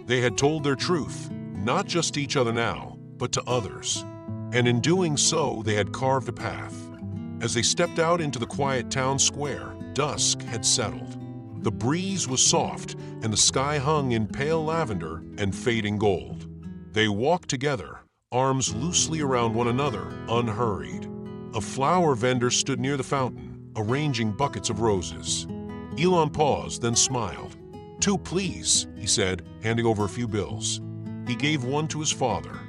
They had told their truth, not just to each other now, but to others. And in doing so, they had carved a path. As they stepped out into the quiet town square, dusk had settled. The breeze was soft, and the sky hung in pale lavender and fading gold. They walked together, arms loosely around one another, unhurried. A flower vendor stood near the fountain, arranging buckets of roses. Elon paused, then smiled. "Two, please," he said, handing over a few bills. He gave one to his father,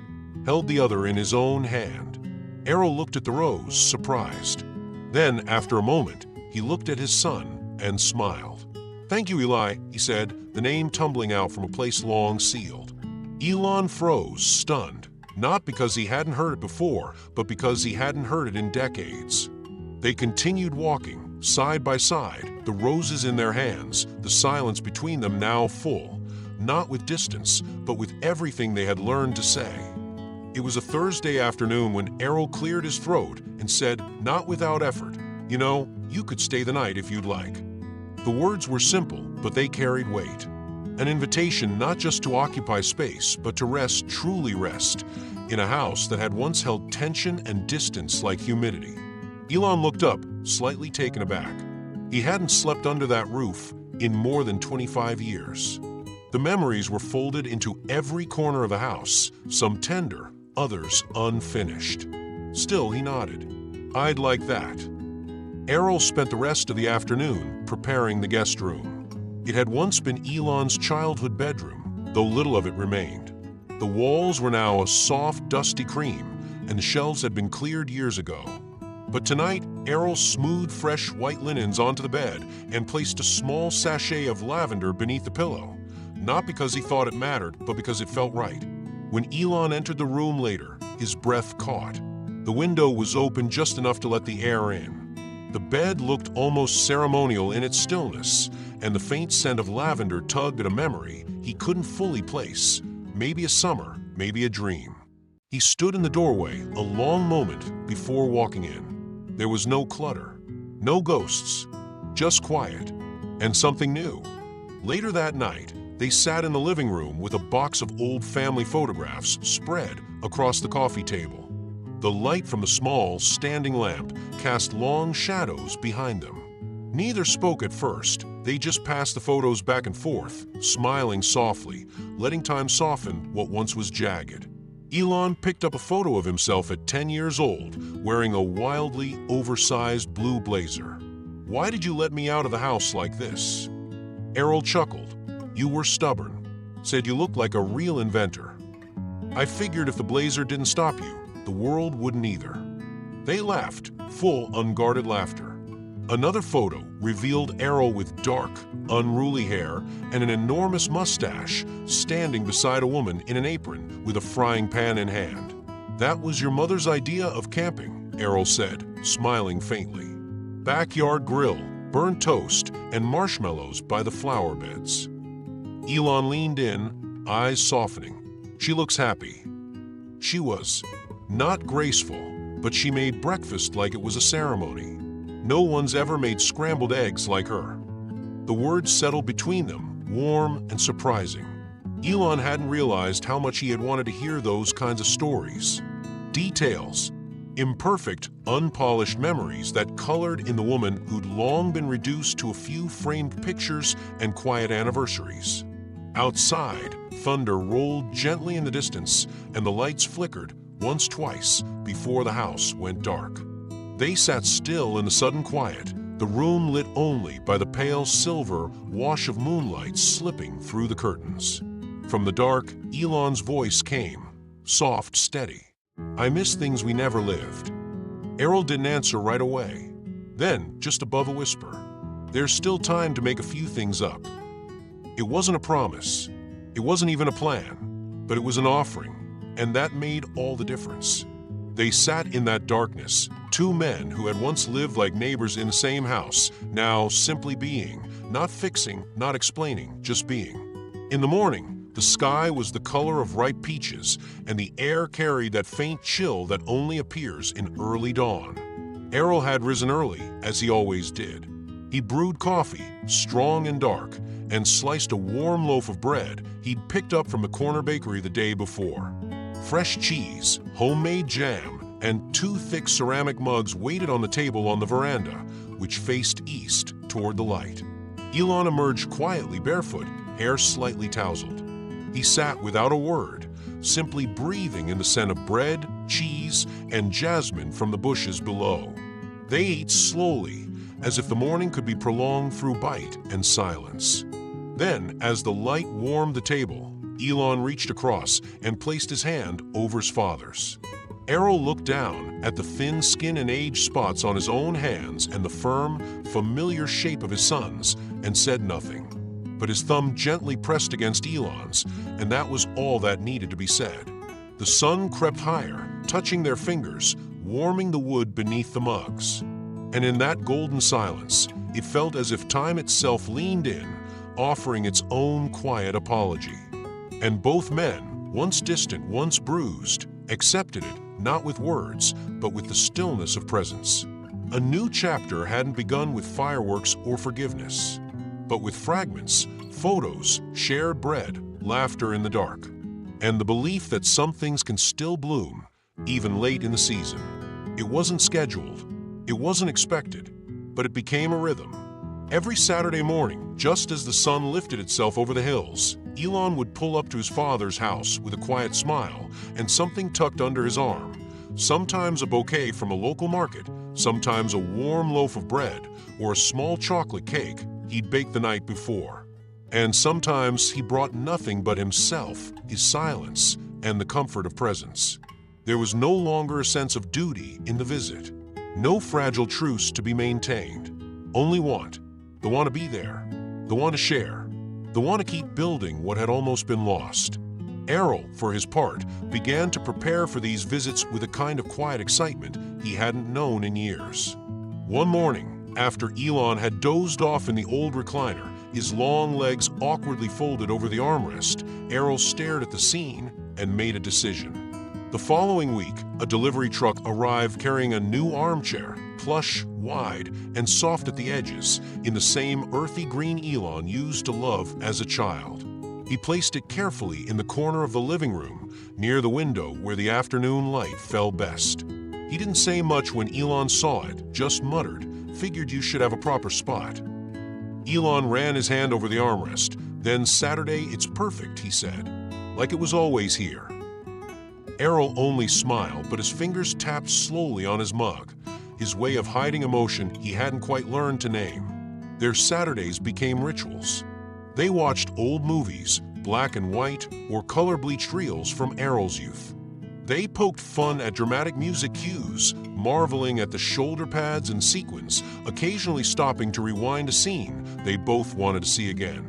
held the other in his own hand. Errol looked at the rose, surprised. Then, after a moment, he looked at his son and smiled. "Thank you, Eli," he said, the name tumbling out from a place long sealed. Elon froze, stunned, not because he hadn't heard it before, but because he hadn't heard it in decades. They continued walking, side by side, the roses in their hands, the silence between them now full, not with distance, but with everything they had learned to say. It was a Thursday afternoon when Errol cleared his throat and said, not without effort, "You know, you could stay the night if you'd like." The words were simple, but they carried weight. An invitation not just to occupy space, but to rest, truly rest, in a house that had once held tension and distance like humidity. Elon looked up, slightly taken aback. He hadn't slept under that roof in more than 25 years. The memories were folded into every corner of the house, some tender, others unfinished. Still, he nodded. "I'd like that." Errol spent the rest of the afternoon preparing the guest room. It had once been Elon's childhood bedroom, though little of it remained. The walls were now a soft, dusty cream, and the shelves had been cleared years ago. But tonight, Errol smoothed fresh white linens onto the bed and placed a small sachet of lavender beneath the pillow, not because he thought it mattered, but because it felt right. When Elon entered the room later, his breath caught. The window was open just enough to let the air in. The bed looked almost ceremonial in its stillness, and the faint scent of lavender tugged at a memory he couldn't fully place. Maybe a summer, maybe a dream. He stood in the doorway a long moment before walking in. There was no clutter, no ghosts, just quiet, and something new. Later that night, they sat in the living room with a box of old family photographs spread across the coffee table. The light from the small, standing lamp cast long shadows behind them. Neither spoke at first. They just passed the photos back and forth, smiling softly, letting time soften what once was jagged. Elon picked up a photo of himself at 10 years old, wearing a wildly oversized blue blazer. "Why did you let me out of the house like this?" Errol chuckled. "You were stubborn. Said you looked like a real inventor. I figured if the blazer didn't stop you, the world wouldn't either." They laughed, full, unguarded laughter. Another photo revealed Errol with dark, unruly hair and an enormous mustache, standing beside a woman in an apron with a frying pan in hand. "That was your mother's idea of camping," Errol said, smiling faintly. "Backyard grill, burnt toast, and marshmallows by the flower beds." Elon leaned in, eyes softening. "She looks happy." She was. Not graceful, but she made breakfast like it was a ceremony. No one's ever made scrambled eggs like her. The words settled between them, warm and surprising. Elon hadn't realized how much he had wanted to hear those kinds of stories. Details, imperfect, unpolished memories that colored in the woman who'd long been reduced to a few framed pictures and quiet anniversaries. Outside, thunder rolled gently in the distance, and the lights flickered once, twice, before the house went dark. They sat still in the sudden quiet, the room lit only by the pale silver wash of moonlight slipping through the curtains. From the dark, Elon's voice came, soft, steady. "I miss things we never lived." Errol didn't answer right away. Then, just above a whisper, "There's still time to make a few things up." It wasn't a promise. It wasn't even a plan. But it was an offering, and that made all the difference. They sat in that darkness, two men who had once lived like neighbors in the same house, now simply being, not fixing, not explaining, just being. In the morning, the sky was the color of ripe peaches, and the air carried that faint chill that only appears in early dawn. Errol had risen early, as he always did. He brewed coffee, strong and dark, and sliced a warm loaf of bread he'd picked up from the corner bakery the day before. Fresh cheese, homemade jam, and two thick ceramic mugs waited on the table on the veranda, which faced east toward the light. Elon emerged quietly barefoot, hair slightly tousled. He sat without a word, simply breathing in the scent of bread, cheese, and jasmine from the bushes below. They ate slowly, as if the morning could be prolonged through bite and silence. Then, as the light warmed the table, Elon reached across and placed his hand over his father's. Errol looked down at the thin skin and age spots on his own hands and the firm, familiar shape of his son's, and said nothing. But his thumb gently pressed against Elon's, and that was all that needed to be said. The sun crept higher, touching their fingers, warming the wood beneath the mugs. And in that golden silence, it felt as if time itself leaned in, offering its own quiet apology. And both men, once distant, once bruised, accepted it, not with words, but with the stillness of presence. A new chapter hadn't begun with fireworks or forgiveness, but with fragments, photos, shared bread, laughter in the dark, and the belief that some things can still bloom, even late in the season. It wasn't scheduled, it wasn't expected, but it became a rhythm. Every Saturday morning, just as the sun lifted itself over the hills, Elon would pull up to his father's house with a quiet smile and something tucked under his arm. Sometimes a bouquet from a local market, sometimes a warm loaf of bread or a small chocolate cake he'd baked the night before. And sometimes he brought nothing but himself, his silence, and the comfort of presence. There was no longer a sense of duty in the visit, no fragile truce to be maintained, only want. The want to be there, the want to share, the want to keep building what had almost been lost. Errol, for his part, began to prepare for these visits with a kind of quiet excitement he hadn't known in years. One morning, after Elon had dozed off in the old recliner, his long legs awkwardly folded over the armrest, Errol stared at the scene and made a decision. The following week, a delivery truck arrived carrying a new armchair, plush, wide, and soft at the edges, in the same earthy green Elon used to love as a child. He placed it carefully in the corner of the living room, near the window where the afternoon light fell best. He didn't say much when Elon saw it, just muttered, "Figured you should have a proper spot." Elon ran his hand over the armrest. "Then Saturday, it's perfect," he said. "Like it was always here." Errol only smiled, but his fingers tapped slowly on his mug, his way of hiding emotion he hadn't quite learned to name. Their Saturdays became rituals. They watched old movies, black and white, or color-bleached reels from Errol's youth. They poked fun at dramatic music cues, marveling at the shoulder pads and sequins, occasionally stopping to rewind a scene they both wanted to see again.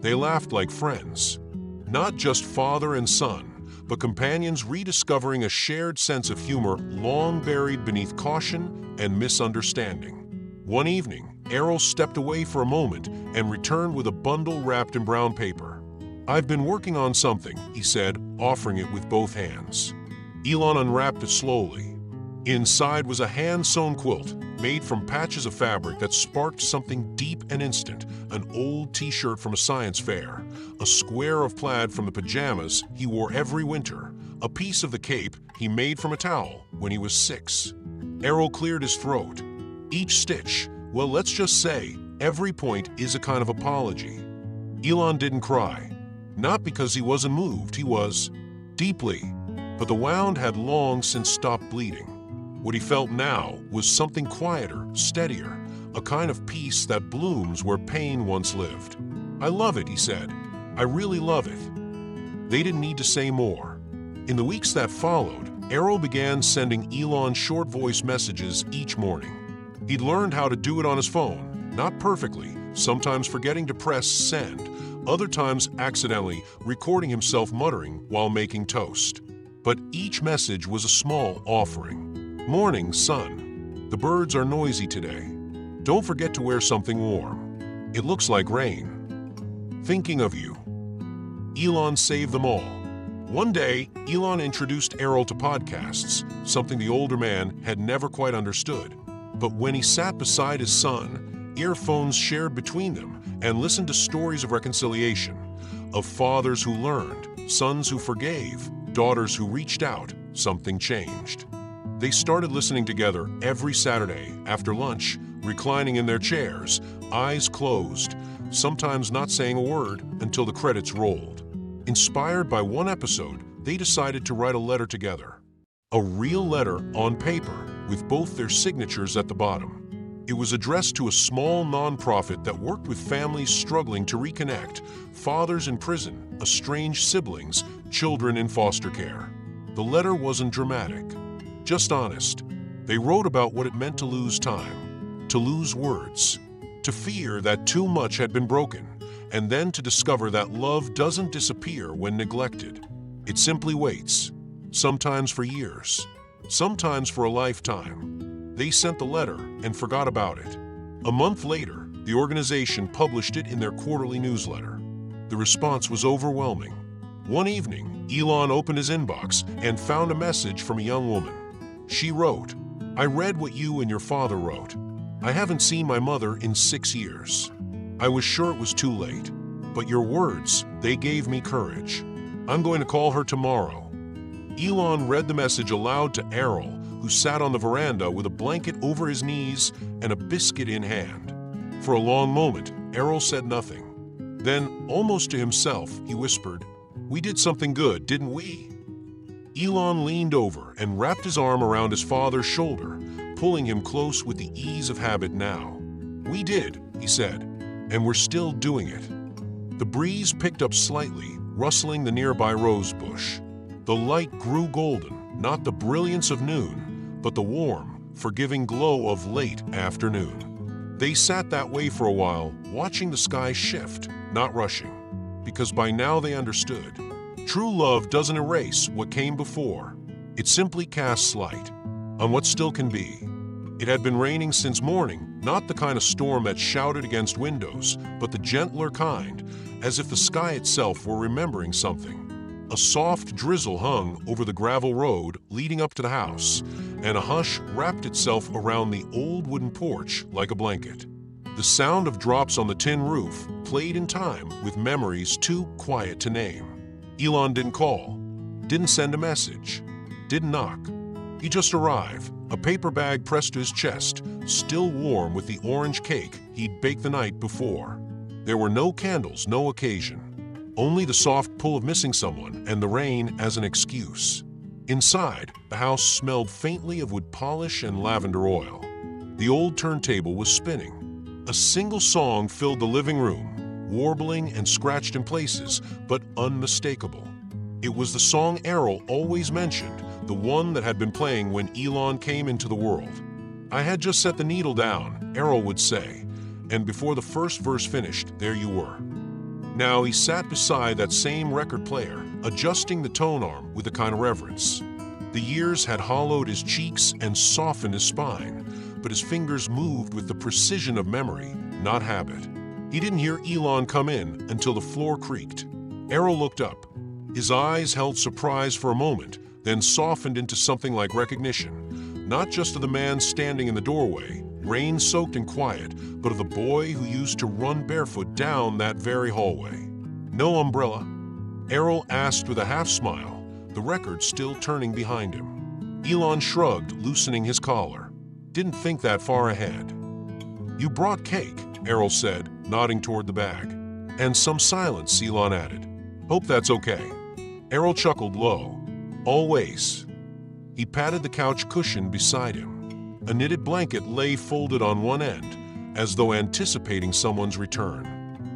They laughed like friends. Not just father and son, but companions rediscovering a shared sense of humor long buried beneath caution and misunderstanding. One evening, Errol stepped away for a moment and returned with a bundle wrapped in brown paper. "I've been working on something," he said, offering it with both hands. Elon unwrapped it slowly. Inside was a hand-sewn quilt made from patches of fabric that sparked something deep and instant, an old t-shirt from a science fair, a square of plaid from the pajamas he wore every winter, a piece of the cape he made from a towel when he was 6. Errol cleared his throat. Each stitch, well, let's just say, every point is a kind of apology. Elon didn't cry. Not because he wasn't moved, he was deeply. But the wound had long since stopped bleeding. What he felt now was something quieter, steadier, a kind of peace that blooms where pain once lived. "I love it," he said. "I really love it." They didn't need to say more. In the weeks that followed, Errol began sending Elon short voice messages each morning. He'd learned how to do it on his phone, not perfectly, sometimes forgetting to press send, other times accidentally recording himself muttering while making toast. But each message was a small offering. "Morning, son. The birds are noisy today. Don't forget to wear something warm. It looks like rain. Thinking of you." Elon saved them all. One day, Elon introduced Errol to podcasts, something the older man had never quite understood. But when he sat beside his son, earphones shared between them, and listened to stories of reconciliation, of fathers who learned, sons who forgave, daughters who reached out, something changed. They started listening together every Saturday after lunch, reclining in their chairs, eyes closed, sometimes not saying a word until the credits rolled. Inspired by one episode, they decided to write a letter together. A real letter on paper, with both their signatures at the bottom. It was addressed to a small nonprofit that worked with families struggling to reconnect, fathers in prison, estranged siblings, children in foster care. The letter wasn't dramatic, just honest. They wrote about what it meant to lose time, to lose words, to fear that too much had been broken, and then to discover that love doesn't disappear when neglected. It simply waits, sometimes for years, sometimes for a lifetime. They sent the letter and forgot about it. A month later, the organization published it in their quarterly newsletter. The response was overwhelming. One evening, Elon opened his inbox and found a message from a young woman. She wrote, "I read what you and your father wrote. I haven't seen my mother in 6 years. I was sure it was too late, but your words, they gave me courage. I'm going to call her tomorrow." Elon read the message aloud to Errol, who sat on the veranda with a blanket over his knees and a biscuit in hand. For a long moment, Errol said nothing. Then, almost to himself, he whispered, "We did something good, didn't we?" Elon leaned over and wrapped his arm around his father's shoulder, pulling him close with the ease of habit now. "We did," he said, "and we're still doing it." The breeze picked up slightly, rustling the nearby rose bush. The light grew golden, not the brilliance of noon, but the warm, forgiving glow of late afternoon. They sat that way for a while, watching the sky shift, not rushing, because by now they understood. True love doesn't erase what came before. It simply casts light on what still can be. It had been raining since morning, not the kind of storm that shouted against windows, but the gentler kind, as if the sky itself were remembering something. A soft drizzle hung over the gravel road leading up to the house, and a hush wrapped itself around the old wooden porch like a blanket. The sound of drops on the tin roof played in time with memories too quiet to name. Elon didn't call, didn't send a message, didn't knock. He just arrived, a paper bag pressed to his chest, still warm with the orange cake he'd baked the night before. There were no candles, no occasion. Only the soft pull of missing someone and the rain as an excuse. Inside, the house smelled faintly of wood polish and lavender oil. The old turntable was spinning. A single song filled the living room, warbling and scratched in places, but unmistakable. It was the song Errol always mentioned, the one that had been playing when Elon came into the world. "I had just set the needle down," Errol would say, and before the first verse finished, there you were. Now he sat beside that same record player, adjusting the tone arm with a kind of reverence. The years had hollowed his cheeks and softened his spine, but his fingers moved with the precision of memory, not habit. He didn't hear Elon come in until the floor creaked. Errol looked up. His eyes held surprise for a moment, then softened into something like recognition, not just of the man standing in the doorway, rain-soaked and quiet, but of the boy who used to run barefoot down that very hallway. "No umbrella?" Errol asked with a half-smile, the record still turning behind him. Elon shrugged, loosening his collar. Didn't think that far ahead. "You brought cake," Errol said, nodding toward the bag. "And some silence," Elon added. "Hope that's okay." Errol chuckled low. "Always." He patted the couch cushion beside him. A knitted blanket lay folded on one end, as though anticipating someone's return.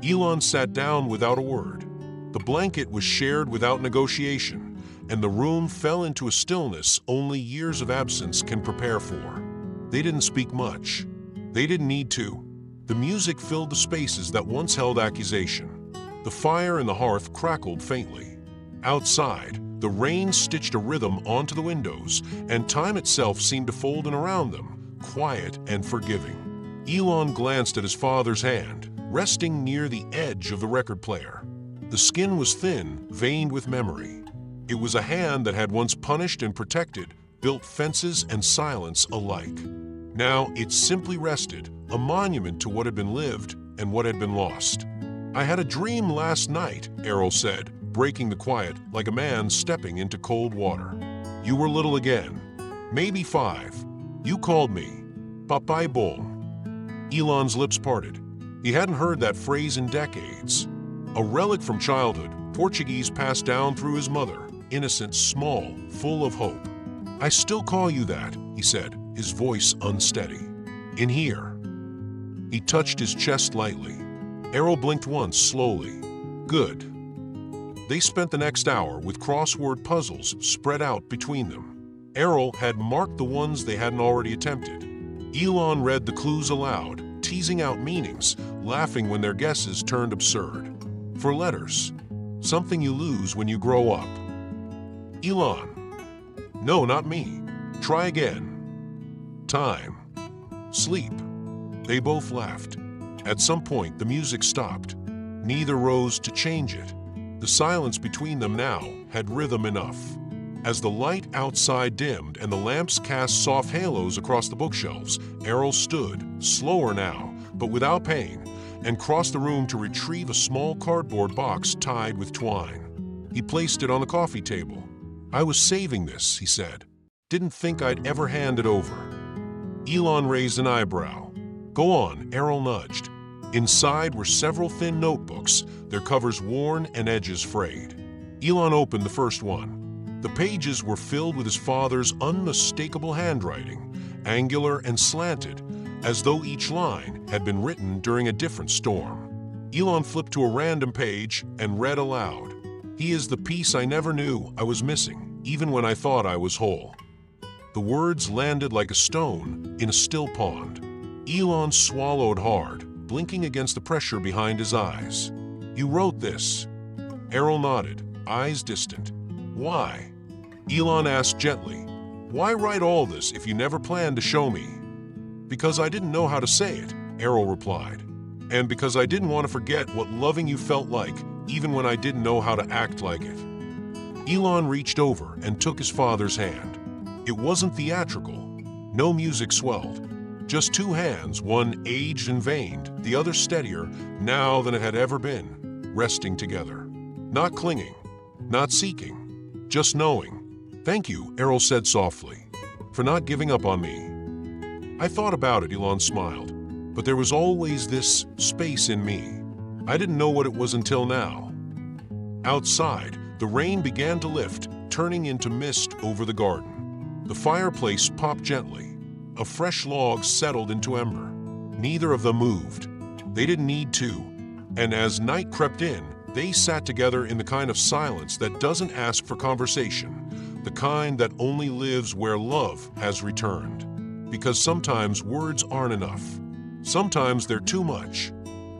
Elon sat down without a word. The blanket was shared without negotiation, and the room fell into a stillness only years of absence can prepare for. They didn't speak much. They didn't need to. The music filled the spaces that once held accusation. The fire in the hearth crackled faintly. Outside, the rain stitched a rhythm onto the windows, and time itself seemed to fold in around them, quiet and forgiving. Elon glanced at his father's hand, resting near the edge of the record player. The skin was thin, veined with memory. It was a hand that had once punished and protected, built fences and silence alike. Now it simply rested, a monument to what had been lived and what had been lost. "I had a dream last night," Errol said, breaking the quiet like a man stepping into cold water. "You were little again, maybe 5. You called me, Papai Bom." Elon's lips parted. He hadn't heard that phrase in decades. A relic from childhood, Portuguese passed down through his mother, innocent, small, full of hope. "I still call you that," he said, his voice unsteady. "In here." He touched his chest lightly. Errol blinked once, slowly. "Good." They spent the next hour with crossword puzzles spread out between them. Errol had marked the ones they hadn't already attempted. Elon read the clues aloud, teasing out meanings, laughing when their guesses turned absurd. "For letters. Something you lose when you grow up." "Elon." "No, not me. Try again." "Time. Sleep." They both laughed. At some point, the music stopped. Neither rose to change it. The silence between them now had rhythm enough. As the light outside dimmed and the lamps cast soft halos across the bookshelves, Errol stood, slower now, but without pain, and crossed the room to retrieve a small cardboard box tied with twine. He placed it on the coffee table. "I was saving this," he said. "Didn't think I'd ever hand it over." Elon raised an eyebrow. "Go on," Errol nudged. Inside were several thin notebooks, their covers worn and edges frayed. Elon opened the first one. The pages were filled with his father's unmistakable handwriting, angular and slanted, as though each line had been written during a different storm. Elon flipped to a random page and read aloud. "He is the piece I never knew I was missing, even when I thought I was whole." The words landed like a stone in a still pond. Elon swallowed hard, blinking against the pressure behind his eyes. "You wrote this?" Errol nodded. eyes distant. "Why?" Elon asked gently. "Why write all this if you never planned to show me?" "Because I didn't know how to say it," Errol replied. "And because I didn't want to forget what loving you felt like, even when I didn't know how to act like it." Elon reached over and took his father's hand. It wasn't theatrical. No music swelled. Just two hands, one aged and veined, the other steadier now than it had ever been, resting together. Not clinging, not seeking, just knowing. "Thank you," Errol said softly, "for not giving up on me." "I thought about it," Elon smiled, "but there was always this space in me. I didn't know what it was until now." Outside, the rain began to lift, turning into mist over the garden. The fireplace popped gently. A fresh log settled into ember. Neither of them moved. They didn't need to. And as night crept in, they sat together in the kind of silence that doesn't ask for conversation, the kind that only lives where love has returned. Because sometimes words aren't enough. Sometimes they're too much.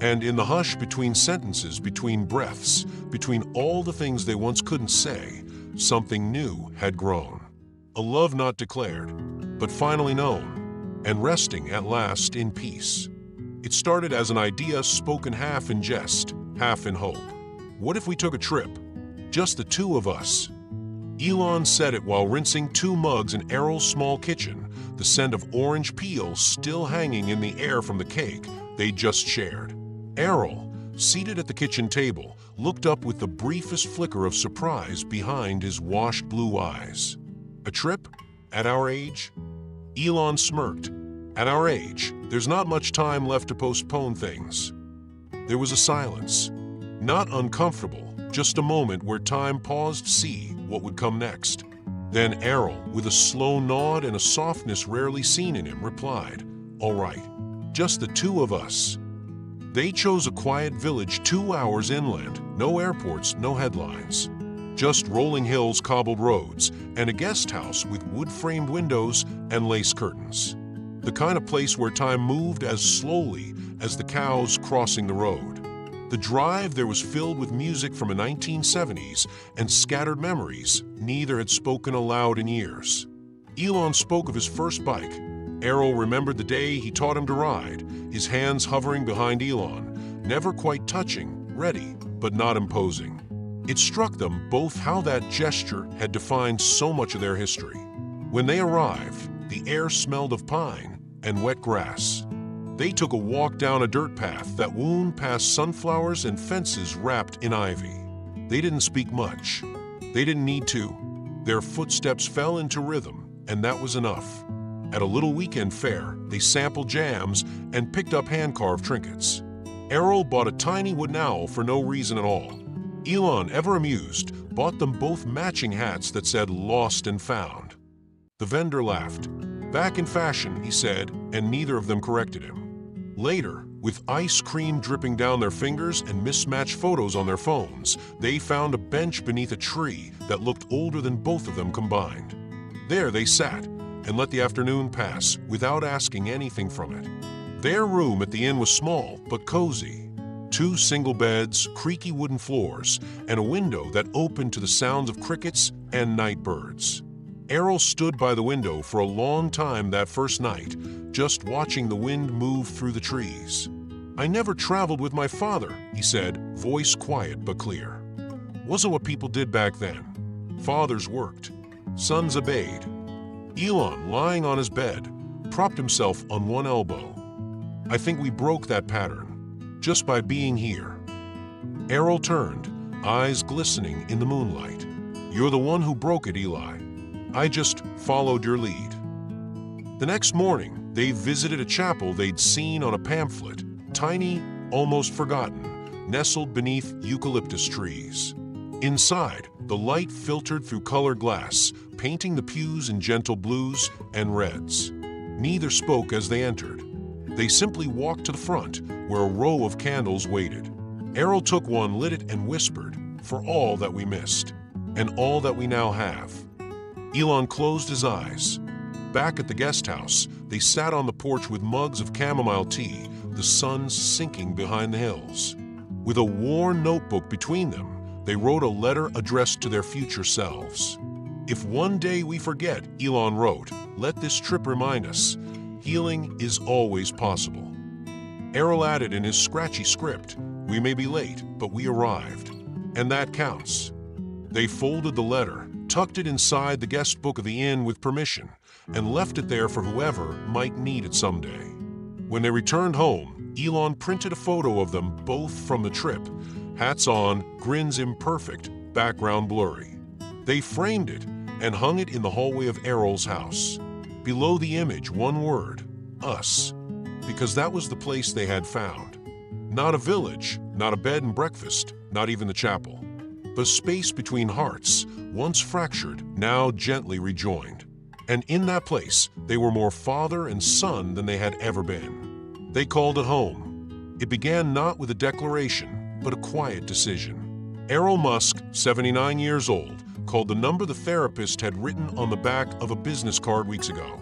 And in the hush between sentences, between breaths, between all the things they once couldn't say, something new had grown. A love not declared, but finally known, and resting at last in peace. It started as an idea spoken half in jest, half in hope. What if we took a trip? Just the two of us. Elon said it while rinsing two mugs in Errol's small kitchen, the scent of orange peel still hanging in the air from the cake they'd just shared. Errol, seated at the kitchen table, looked up with the briefest flicker of surprise behind his washed blue eyes. "A trip? At our age?" Elon smirked. "At our age, there's not much time left to postpone things." There was a silence. Not uncomfortable, just a moment where time paused to see what would come next. Then Errol, with a slow nod and a softness rarely seen in him, replied, "All right, just the two of us." They chose a quiet village 2 hours inland, no airports, no headlines. Just rolling hills, cobbled roads, and a guest house with wood-framed windows and lace curtains. The kind of place where time moved as slowly as the cows crossing the road. The drive there was filled with music from the 1970s and scattered memories neither had spoken aloud in years. Elon spoke of his first bike. Errol remembered the day he taught him to ride, his hands hovering behind Elon, never quite touching, ready, but not imposing. It struck them both how that gesture had defined so much of their history. When they arrived, the air smelled of pine and wet grass. They took a walk down a dirt path that wound past sunflowers and fences wrapped in ivy. They didn't speak much. They didn't need to. Their footsteps fell into rhythm, and that was enough. At a little weekend fair, they sampled jams and picked up hand-carved trinkets. Errol bought a tiny wooden owl for no reason at all. Elon, ever amused, bought them both matching hats that said "Lost and Found." The vendor laughed. "Back in fashion," he said, and neither of them corrected him. Later, with ice cream dripping down their fingers and mismatched photos on their phones, they found a bench beneath a tree that looked older than both of them combined. There they sat and let the afternoon pass without asking anything from it. Their room at the inn was small but cozy. 2 single beds, creaky wooden floors, and a window that opened to the sounds of crickets and night birds. Errol stood by the window for a long time that first night, just watching the wind move through the trees. "I never traveled with my father," he said, voice quiet but clear. "Wasn't what people did back then. Fathers worked. Sons obeyed." Elon, lying on his bed, propped himself on one elbow. "I think we broke that pattern, just by being here." Errol turned, eyes glistening in the moonlight. "You're the one who broke it, Eli. I just followed your lead." The next morning, they visited a chapel they'd seen on a pamphlet, tiny, almost forgotten, nestled beneath eucalyptus trees. Inside, the light filtered through colored glass, painting the pews in gentle blues and reds. Neither spoke as they entered. They simply walked to the front, where a row of candles waited. Errol took one, lit it, and whispered, "For all that we missed, and all that we now have." Elon closed his eyes. Back at the guest house, they sat on the porch with mugs of chamomile tea, the sun sinking behind the hills. With a worn notebook between them, They wrote a letter addressed to their future selves. "If one day we forget," Elon wrote, "let this trip remind us, healing is always possible." Errol added in his scratchy script, "We may be late, but we arrived. And that counts." They folded the letter, tucked it inside the guest book of the inn with permission, and left it there for whoever might need it someday. When they returned home, Elon printed a photo of them both from the trip, hats on, grins imperfect, background blurry. They framed it and hung it in the hallway of Errol's house. Below the image, one word, us, because that was the place they had found. Not a village, not a bed and breakfast, not even the chapel. But space between hearts, once fractured, now gently rejoined. And in that place, they were more father and son than they had ever been. They called it home. It began not with a declaration, but a quiet decision. Elon Musk, 79 years old, called the number the therapist had written on the back of a business card weeks ago.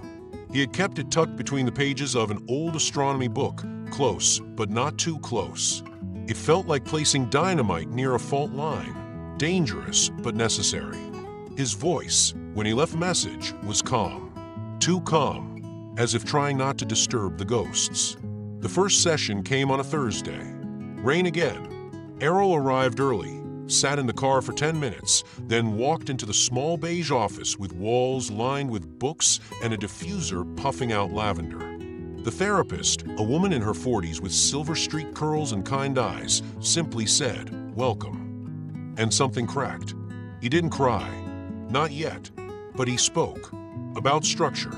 He had kept it tucked between the pages of an old astronomy book, close, but not too close. It felt like placing dynamite near a fault line, dangerous but necessary. His voice, when he left a message, was calm. Too calm, as if trying not to disturb the ghosts. The first session came on a Thursday. Rain again. Errol arrived early, sat in the car for 10 minutes, then walked into the small beige office with walls lined with books and a diffuser puffing out lavender. The therapist, a woman in her 40s with silver streak curls and kind eyes, simply said, "Welcome." And something cracked. He didn't cry. Not yet. But he spoke. About structure.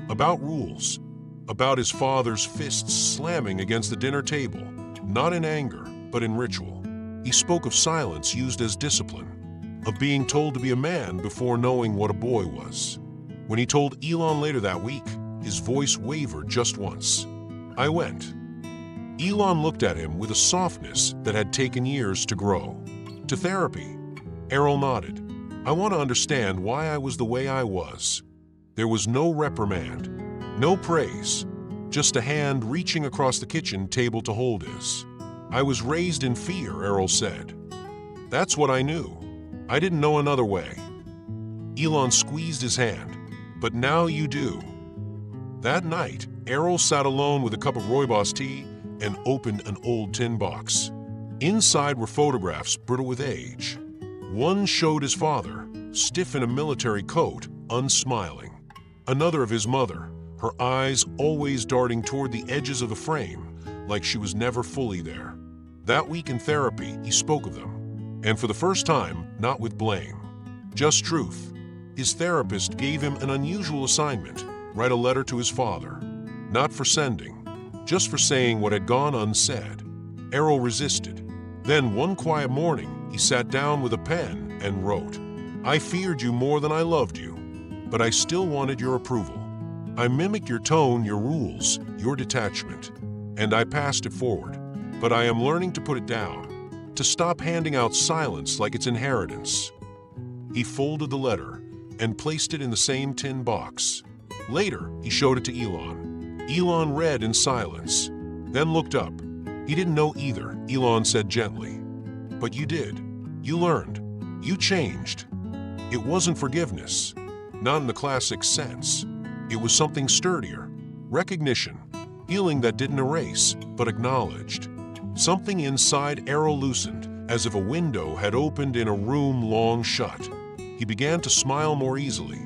About rules. About his father's fists slamming against the dinner table, not in anger, but in ritual. He spoke of silence used as discipline, of being told to be a man before knowing what a boy was. When he told Elon later that week, his voice wavered just once. "I went." Elon looked at him with a softness that had taken years to grow. "To therapy?" Errol nodded. "I want to understand why I was the way I was." There was no reprimand, no praise, just a hand reaching across the kitchen table to hold his. "I was raised in fear," Errol said. "That's what I knew. I didn't know another way." Elon squeezed his hand. "But now you do." That night, Errol sat alone with a cup of rooibos tea and opened an old tin box. Inside were photographs brittle with age. One showed his father, stiff in a military coat, unsmiling. Another of his mother, her eyes always darting toward the edges of the frame, like she was never fully there. That week in therapy, he spoke of them. And for the first time, not with blame. Just truth. His therapist gave him an unusual assignment, write a letter to his father. Not for sending, just for saying what had gone unsaid. Errol resisted. Then one quiet morning, he sat down with a pen and wrote, "I feared you more than I loved you, but I still wanted your approval. I mimicked your tone, your rules, your detachment, and I passed it forward. But I am learning to put it down, to stop handing out silence like its inheritance." He folded the letter and placed it in the same tin box. Later, he showed it to Elon. Elon read in silence, then looked up. He didn't know either, Elon said gently. "But you did. You learned. You changed." It wasn't forgiveness, not in the classic sense. It was something sturdier, recognition, healing that didn't erase, but acknowledged. Something inside Errol loosened, as if a window had opened in a room long shut. He began to smile more easily,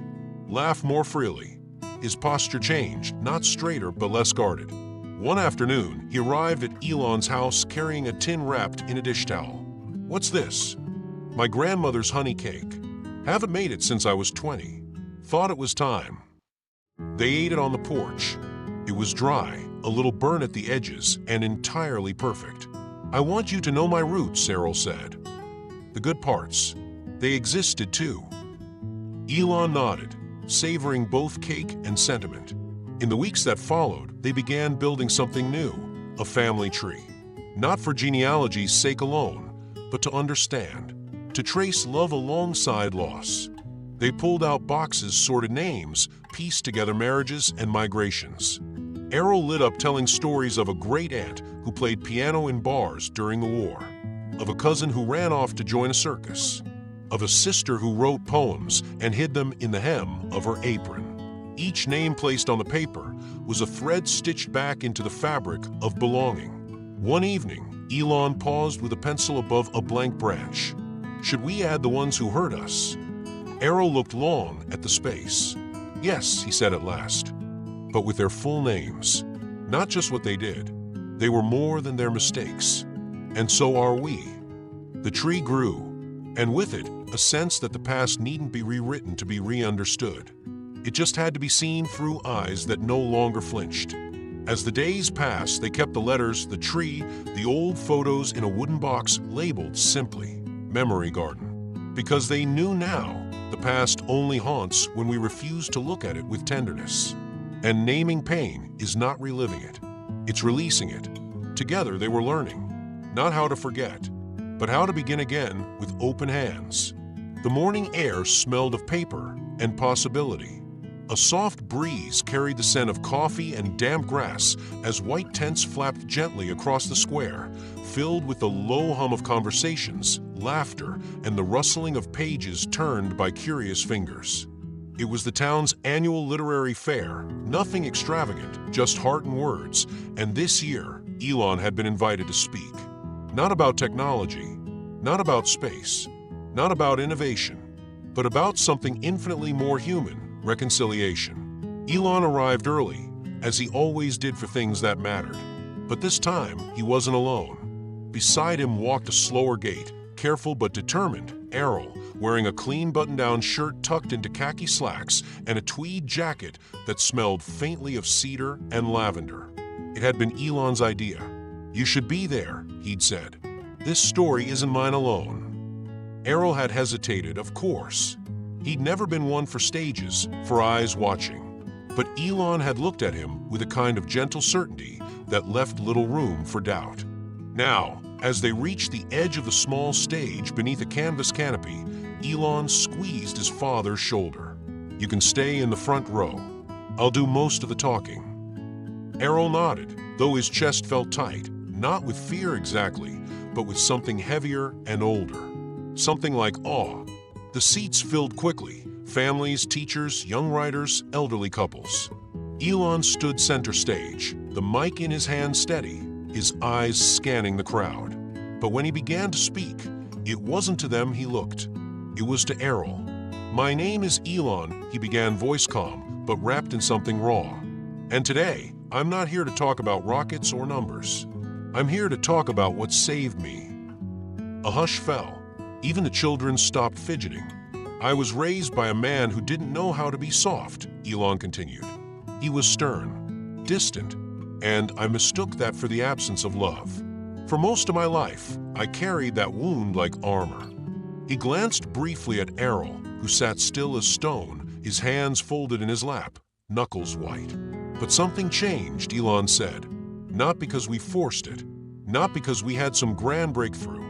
laugh more freely. His posture changed, not straighter but less guarded. One afternoon, he arrived at Elon's house carrying a tin wrapped in a dish towel. "What's this?" "My grandmother's honey cake. Haven't made it since I was 20. Thought it was time." They ate it on the porch. It was dry, a little burnt at the edges, and entirely perfect. "I want you to know my roots," Errol said. "The good parts. They existed too." Elon nodded, savoring both cake and sentiment. In the weeks that followed, they began building something new, a family tree. Not for genealogy's sake alone, but to understand, to trace love alongside loss. They pulled out boxes, sorted names, pieced together marriages and migrations. Errol lit up telling stories of a great aunt who played piano in bars during the war. of a cousin who ran off to join a circus, of a sister who wrote poems and hid them in the hem of her apron. Each name placed on the paper was a thread stitched back into the fabric of belonging. One evening, Elon paused with a pencil above a blank branch. Should we add the ones who hurt us? Errol looked long at the space. Yes, he said at last, but with their full names. Not just what they did. They were more than their mistakes. And so are we. The tree grew, and with it, a sense that the past needn't be rewritten to be re-understood. It just had to be seen through eyes that no longer flinched. As the days passed, they kept the letters, the tree, the old photos in a wooden box labeled simply Memory Garden. Because they knew now the past only haunts when we refuse to look at it with tenderness. And naming pain is not reliving it. It's releasing it. Together they were learning, not how to forget, but how to begin again with open hands. The morning air smelled of paper and possibility. A soft breeze carried the scent of coffee and damp grass as white tents flapped gently across the square, filled with the low hum of conversations, laughter, and the rustling of pages turned by curious fingers. It was the town's annual literary fair, nothing extravagant, just heart and words, and this year, Elon had been invited to speak. Not about technology, not about space, not about innovation, but about something infinitely more human, reconciliation. Elon arrived early, as he always did for things that mattered. But this time, he wasn't alone. Beside him walked a slower gait, careful but determined, Errol, wearing a clean button-down shirt tucked into khaki slacks and a tweed jacket that smelled faintly of cedar and lavender. It had been Elon's idea. "You should be there," he'd said. "This story isn't mine alone." Errol had hesitated, of course. He'd never been one for stages, for eyes watching. But Elon had looked at him with a kind of gentle certainty that left little room for doubt. Now, as they reached the edge of the small stage beneath a canvas canopy, Elon squeezed his father's shoulder. "You can stay in the front row. I'll do most of the talking." Errol nodded, though his chest felt tight, not with fear exactly, but with something heavier and older. Something like awe. The seats filled quickly, families, teachers, young writers, elderly couples. Elon stood center stage, the mic in his hand steady, his eyes scanning the crowd. But when he began to speak, it wasn't to them he looked. It was to Errol. "My name is Elon," he began, voice calm, but wrapped in something raw. "And today, I'm not here to talk about rockets or numbers. I'm here to talk about what saved me." A hush fell. Even the children stopped fidgeting. "I was raised by a man who didn't know how to be soft," Elon continued. "He was stern, distant, and I mistook that for the absence of love. For most of my life, I carried that wound like armor." He glanced briefly at Errol, who sat still as stone, his hands folded in his lap, knuckles white. "But something changed," Elon said. "Not because we forced it, not because we had some grand breakthrough,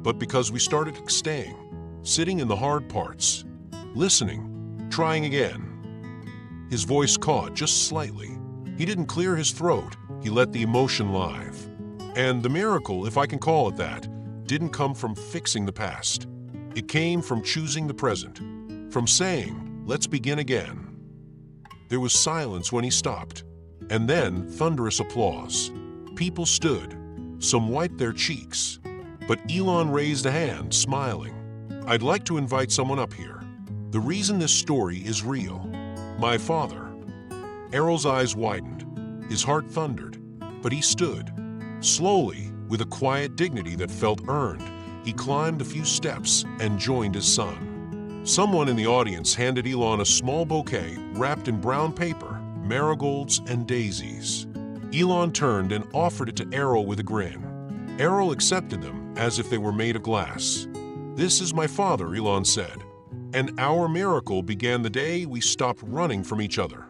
but because we started staying, sitting in the hard parts, listening, trying again." His voice caught just slightly. He didn't clear his throat, he let the emotion live. And the miracle, if I can call it that, didn't come from fixing the past. It came from choosing the present, from saying, "Let's begin again." There was silence when he stopped, and then thunderous applause. People stood, some wiped their cheeks. But Elon raised a hand, smiling. "I'd like to invite someone up here. The reason this story is real. My father." Errol's eyes widened. His heart thundered. But he stood. Slowly, with a quiet dignity that felt earned, he climbed a few steps and joined his son. Someone in the audience handed Elon a small bouquet wrapped in brown paper, marigolds and daisies. Elon turned and offered it to Errol with a grin. Errol accepted them as if they were made of glass. "This is my father," Elon said. "And our miracle began the day we stopped running from each other."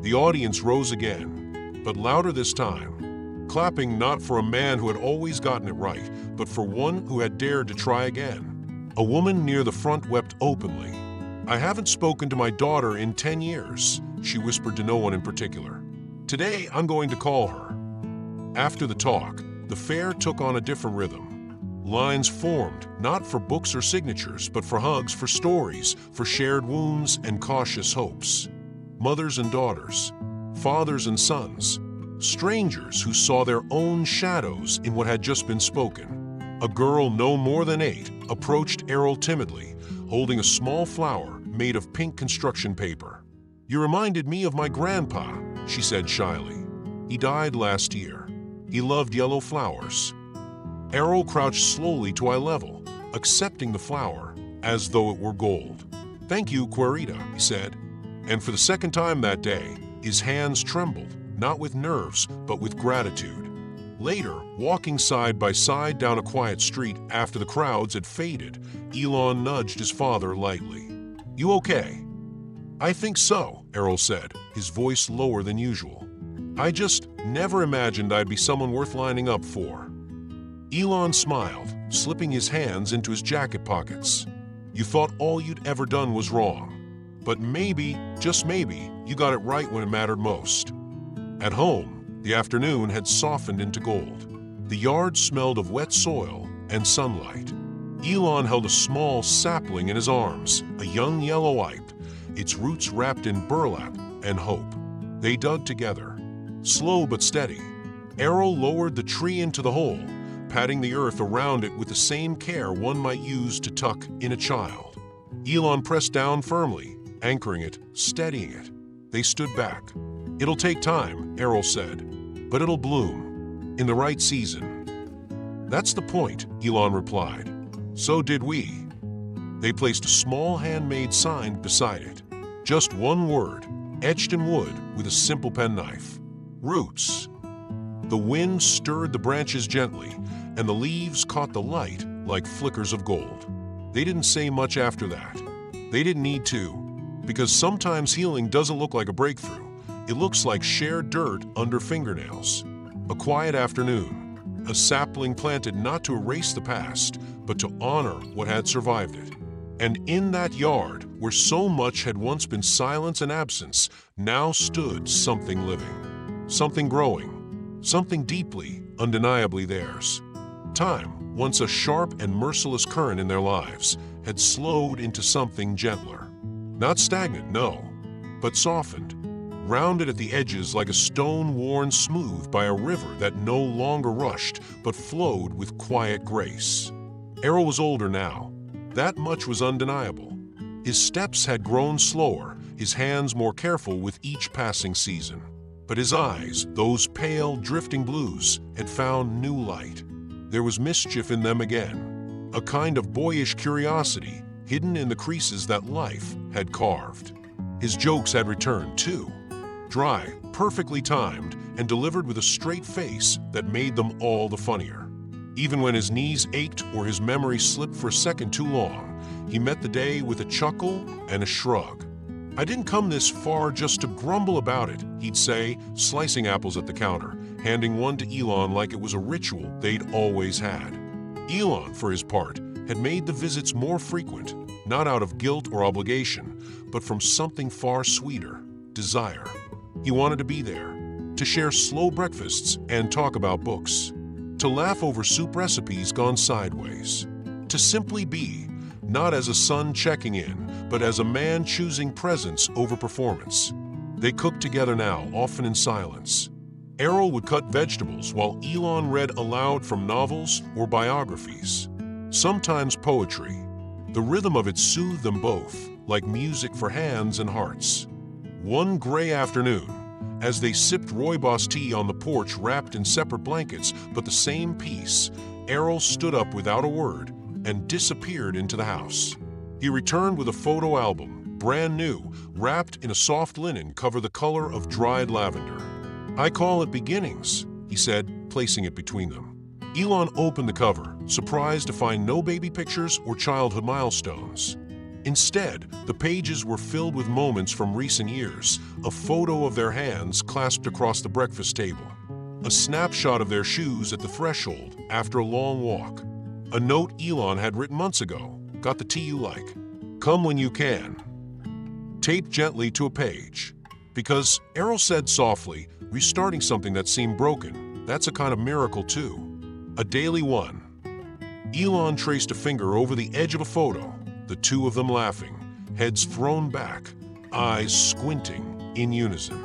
The audience rose again, but louder this time, clapping not for a man who had always gotten it right, but for one who had dared to try again. A woman near the front wept openly. "I haven't spoken to my daughter in 10 years, she whispered to no one in particular. "Today, I'm going to call her." After the talk, the fair took on a different rhythm. Lines formed, not for books or signatures, but for hugs, for stories, for shared wounds and cautious hopes. Mothers and daughters, fathers and sons, strangers who saw their own shadows in what had just been spoken. A girl no more than 8 approached Errol timidly, holding a small flower made of pink construction paper. "You reminded me of my grandpa," she said shyly. "He died last year. He loved yellow flowers." Errol crouched slowly to eye level, accepting the flower as though it were gold. "Thank you, Querida," he said. And for the second time that day, his hands trembled, not with nerves, but with gratitude. Later, walking side by side down a quiet street after the crowds had faded, Elon nudged his father lightly. "You okay?" "I think so," Errol said, his voice lower than usual. "I just never imagined I'd be someone worth lining up for." Elon smiled, slipping his hands into his jacket pockets. "You thought all you'd ever done was wrong. But maybe, just maybe, you got it right when it mattered most." At home, the afternoon had softened into gold. The yard smelled of wet soil and sunlight. Elon held a small sapling in his arms, a young yellow ipe, its roots wrapped in burlap and hope. They dug together, slow but steady. Errol lowered the tree into the hole, patting the earth around it with the same care one might use to tuck in a child. Elon pressed down firmly, anchoring it, steadying it. They stood back. "It'll take time," Errol said, "but it'll bloom in the right season." "That's the point," Elon replied. "So did we." They placed a small handmade sign beside it. Just one word, etched in wood with a simple penknife. "Roots." The wind stirred the branches gently, and the leaves caught the light like flickers of gold. They didn't say much after that. They didn't need to, because sometimes healing doesn't look like a breakthrough. It looks like shared dirt under fingernails. A quiet afternoon, a sapling planted not to erase the past, but to honor what had survived it. And in that yard, where so much had once been silence and absence, now stood something living, something growing, something deeply, undeniably theirs. Time, once a sharp and merciless current in their lives, had slowed into something gentler. Not stagnant, no, but softened, rounded at the edges like a stone worn smooth by a river that no longer rushed, but flowed with quiet grace. Errol was older now. That much was undeniable. His steps had grown slower, his hands more careful with each passing season. But his eyes, those pale, drifting blues, had found new light. There was mischief in them again, a kind of boyish curiosity hidden in the creases that life had carved. His jokes had returned, too, dry, perfectly timed, and delivered with a straight face that made them all the funnier. Even when his knees ached or his memory slipped for a second too long, he met the day with a chuckle and a shrug. "I didn't come this far just to grumble about it," he'd say, slicing apples at the counter, handing one to Elon like it was a ritual they'd always had. Elon, for his part, had made the visits more frequent, not out of guilt or obligation, but from something far sweeter, desire. He wanted to be there, to share slow breakfasts and talk about books, to laugh over soup recipes gone sideways, to simply be, not as a son checking in, but as a man choosing presence over performance. They cooked together now, often in silence. Errol would cut vegetables while Elon read aloud from novels or biographies, sometimes poetry. The rhythm of it soothed them both, like music for hands and hearts. One gray afternoon, as they sipped rooibos tea on the porch wrapped in separate blankets but the same peace, Errol stood up without a word and disappeared into the house. He returned with a photo album, brand new, wrapped in a soft linen cover the color of dried lavender. "I call it beginnings," he said, placing it between them. Elon opened the cover, surprised to find no baby pictures or childhood milestones. Instead, the pages were filled with moments from recent years, a photo of their hands clasped across the breakfast table, a snapshot of their shoes at the threshold after a long walk, a note Elon had written months ago, "Got the tea you like. Come when you can." Taped gently to a page. Because, Errol said softly, restarting something that seemed broken, that's a kind of miracle too. A daily one. Elon traced a finger over the edge of a photo, the two of them laughing, heads thrown back, eyes squinting in unison.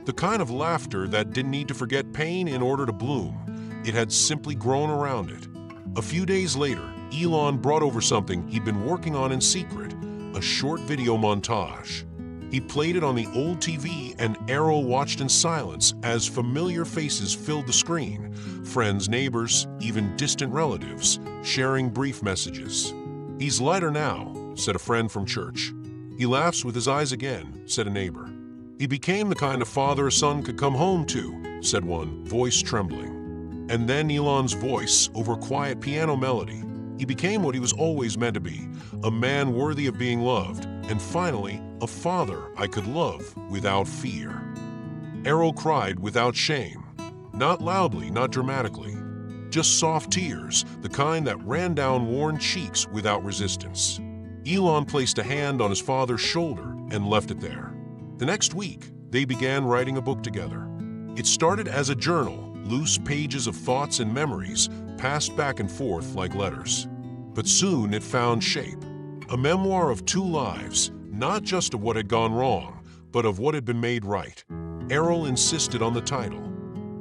The kind of laughter that didn't need to forget pain in order to bloom. It had simply grown around it. A few days later, Elon brought over something he'd been working on in secret, a short video montage. He played it on the old TV, and Errol watched in silence as familiar faces filled the screen. Friends, neighbors, even distant relatives, sharing brief messages. "He's lighter now," said a friend from church. "He laughs with his eyes again," said a neighbor. "He became the kind of father a son could come home to," said one, voice trembling. And then Elon's voice over a quiet piano melody. He became what he was always meant to be, a man worthy of being loved, and finally, a father I could love without fear. Errol cried without shame, not loudly, not dramatically, just soft tears, the kind that ran down worn cheeks without resistance. Elon placed a hand on his father's shoulder and left it there. The next week, they began writing a book together. It started as a journal, loose pages of thoughts and memories passed back and forth like letters. But soon it found shape, a memoir of two lives, not just of what had gone wrong, but of what had been made right. Errol insisted on the title.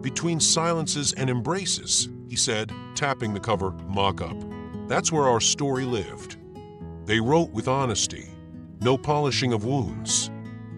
"Between Silences and Embraces," he said, tapping the cover mock-up. "That's where our story lived." They wrote with honesty, no polishing of wounds.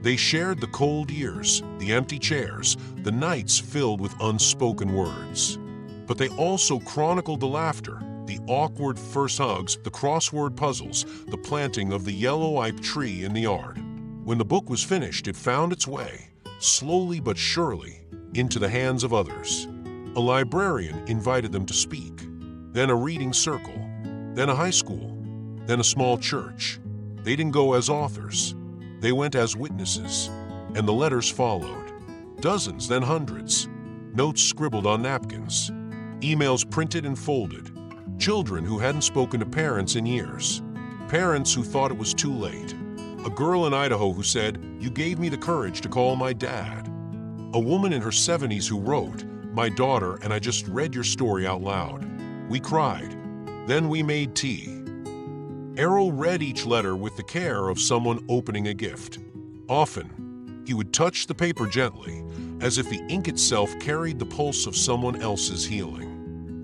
They shared the cold years, the empty chairs, the nights filled with unspoken words. But they also chronicled the laughter, the awkward first hugs, the crossword puzzles, the planting of the yellow-ipe tree in the yard. When the book was finished, it found its way, slowly but surely, into the hands of others. A librarian invited them to speak, then a reading circle, then a high school, then a small church. They didn't go as authors. They went as witnesses, and the letters followed. Dozens, then hundreds. Notes scribbled on napkins. Emails printed and folded. Children who hadn't spoken to parents in years. Parents who thought it was too late. A girl in Idaho who said, "You gave me the courage to call my dad." A woman in her 70s who wrote, "My daughter and I just read your story out loud. We cried. Then we made tea." Errol read each letter with the care of someone opening a gift. Often, he would touch the paper gently, as if the ink itself carried the pulse of someone else's healing.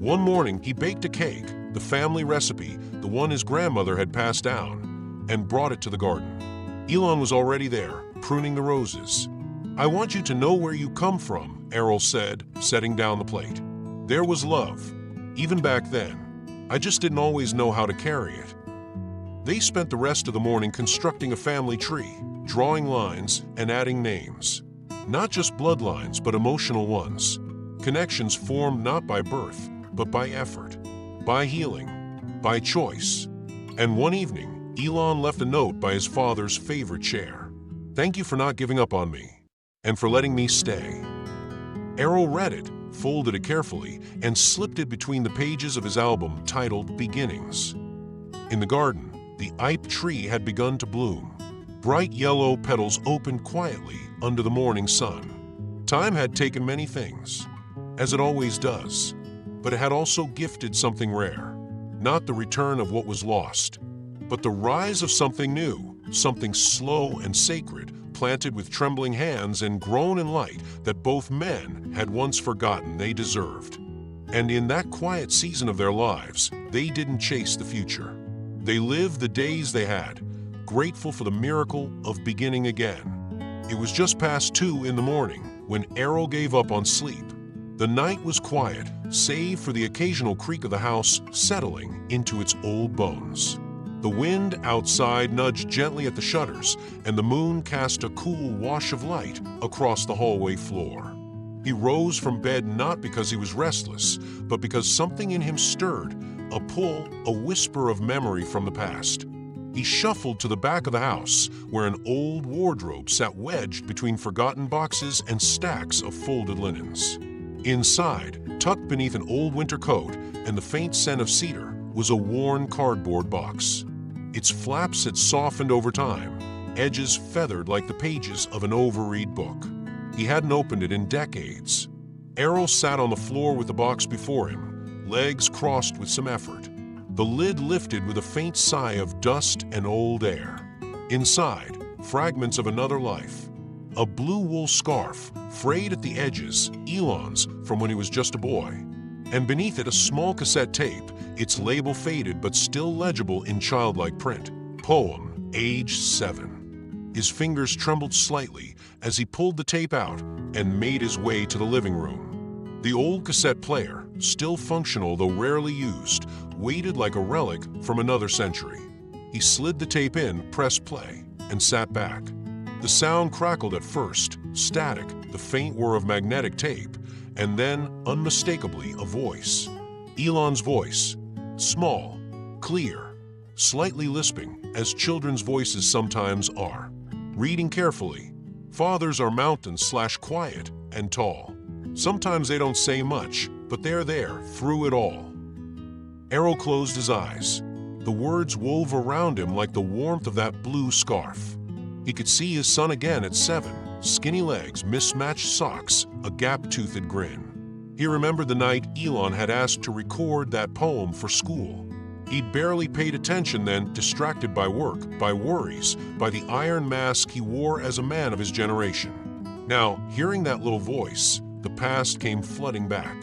One morning, he baked a cake, the family recipe, the one his grandmother had passed down, and brought it to the garden. Elon was already there, pruning the roses. "I want you to know where you come from," Errol said, setting down the plate. "There was love, even back then. I just didn't always know how to carry it." They spent the rest of the morning constructing a family tree, drawing lines and adding names. Not just bloodlines, but emotional ones. Connections formed not by birth, but by effort, by healing, by choice. And one evening, Elon left a note by his father's favorite chair. "Thank you for not giving up on me, and for letting me stay." Errol read it, folded it carefully, and slipped it between the pages of his album titled Beginnings. In the garden, the ipe tree had begun to bloom. Bright yellow petals opened quietly under the morning sun. Time had taken many things, as it always does, but it had also gifted something rare. Not the return of what was lost, but the rise of something new, something slow and sacred, planted with trembling hands and grown in light that both men had once forgotten they deserved. And in that quiet season of their lives, they didn't chase the future. They lived the days they had, grateful for the miracle of beginning again. It was just past 2 in the morning when Errol gave up on sleep. The night was quiet, save for the occasional creak of the house settling into its old bones. The wind outside nudged gently at the shutters, and the moon cast a cool wash of light across the hallway floor. He rose from bed not because he was restless, but because something in him stirred, a pull, a whisper of memory from the past. He shuffled to the back of the house, where an old wardrobe sat wedged between forgotten boxes and stacks of folded linens. Inside, tucked beneath an old winter coat and the faint scent of cedar, was a worn cardboard box. Its flaps had softened over time, edges feathered like the pages of an overread book. He hadn't opened it in decades. Errol sat on the floor with the box before him, legs crossed with some effort. The lid lifted with a faint sigh of dust and old air. Inside, fragments of another life. A blue wool scarf, frayed at the edges, Elon's from when he was just a boy. And beneath it a small cassette tape, its label faded but still legible in childlike print. Poem, age 7. His fingers trembled slightly as he pulled the tape out and made his way to the living room. The old cassette player, still functional though rarely used, waited like a relic from another century. He slid the tape in, pressed play, and sat back. The sound crackled at first, static, the faint whir of magnetic tape, and then, unmistakably, a voice. Elon's voice. Small, clear, slightly lisping, as children's voices sometimes are. Reading carefully. Fathers are mountains/quiet and tall. Sometimes they don't say much, but they're there through it all. Errol closed his eyes. The words wove around him like the warmth of that blue scarf. He could see his son again at 7, skinny legs, mismatched socks, a gap-toothed grin. He remembered the night Elon had asked to record that poem for school. He'd barely paid attention then, distracted by work, by worries, by the iron mask he wore as a man of his generation. Now, hearing that little voice, the past came flooding back.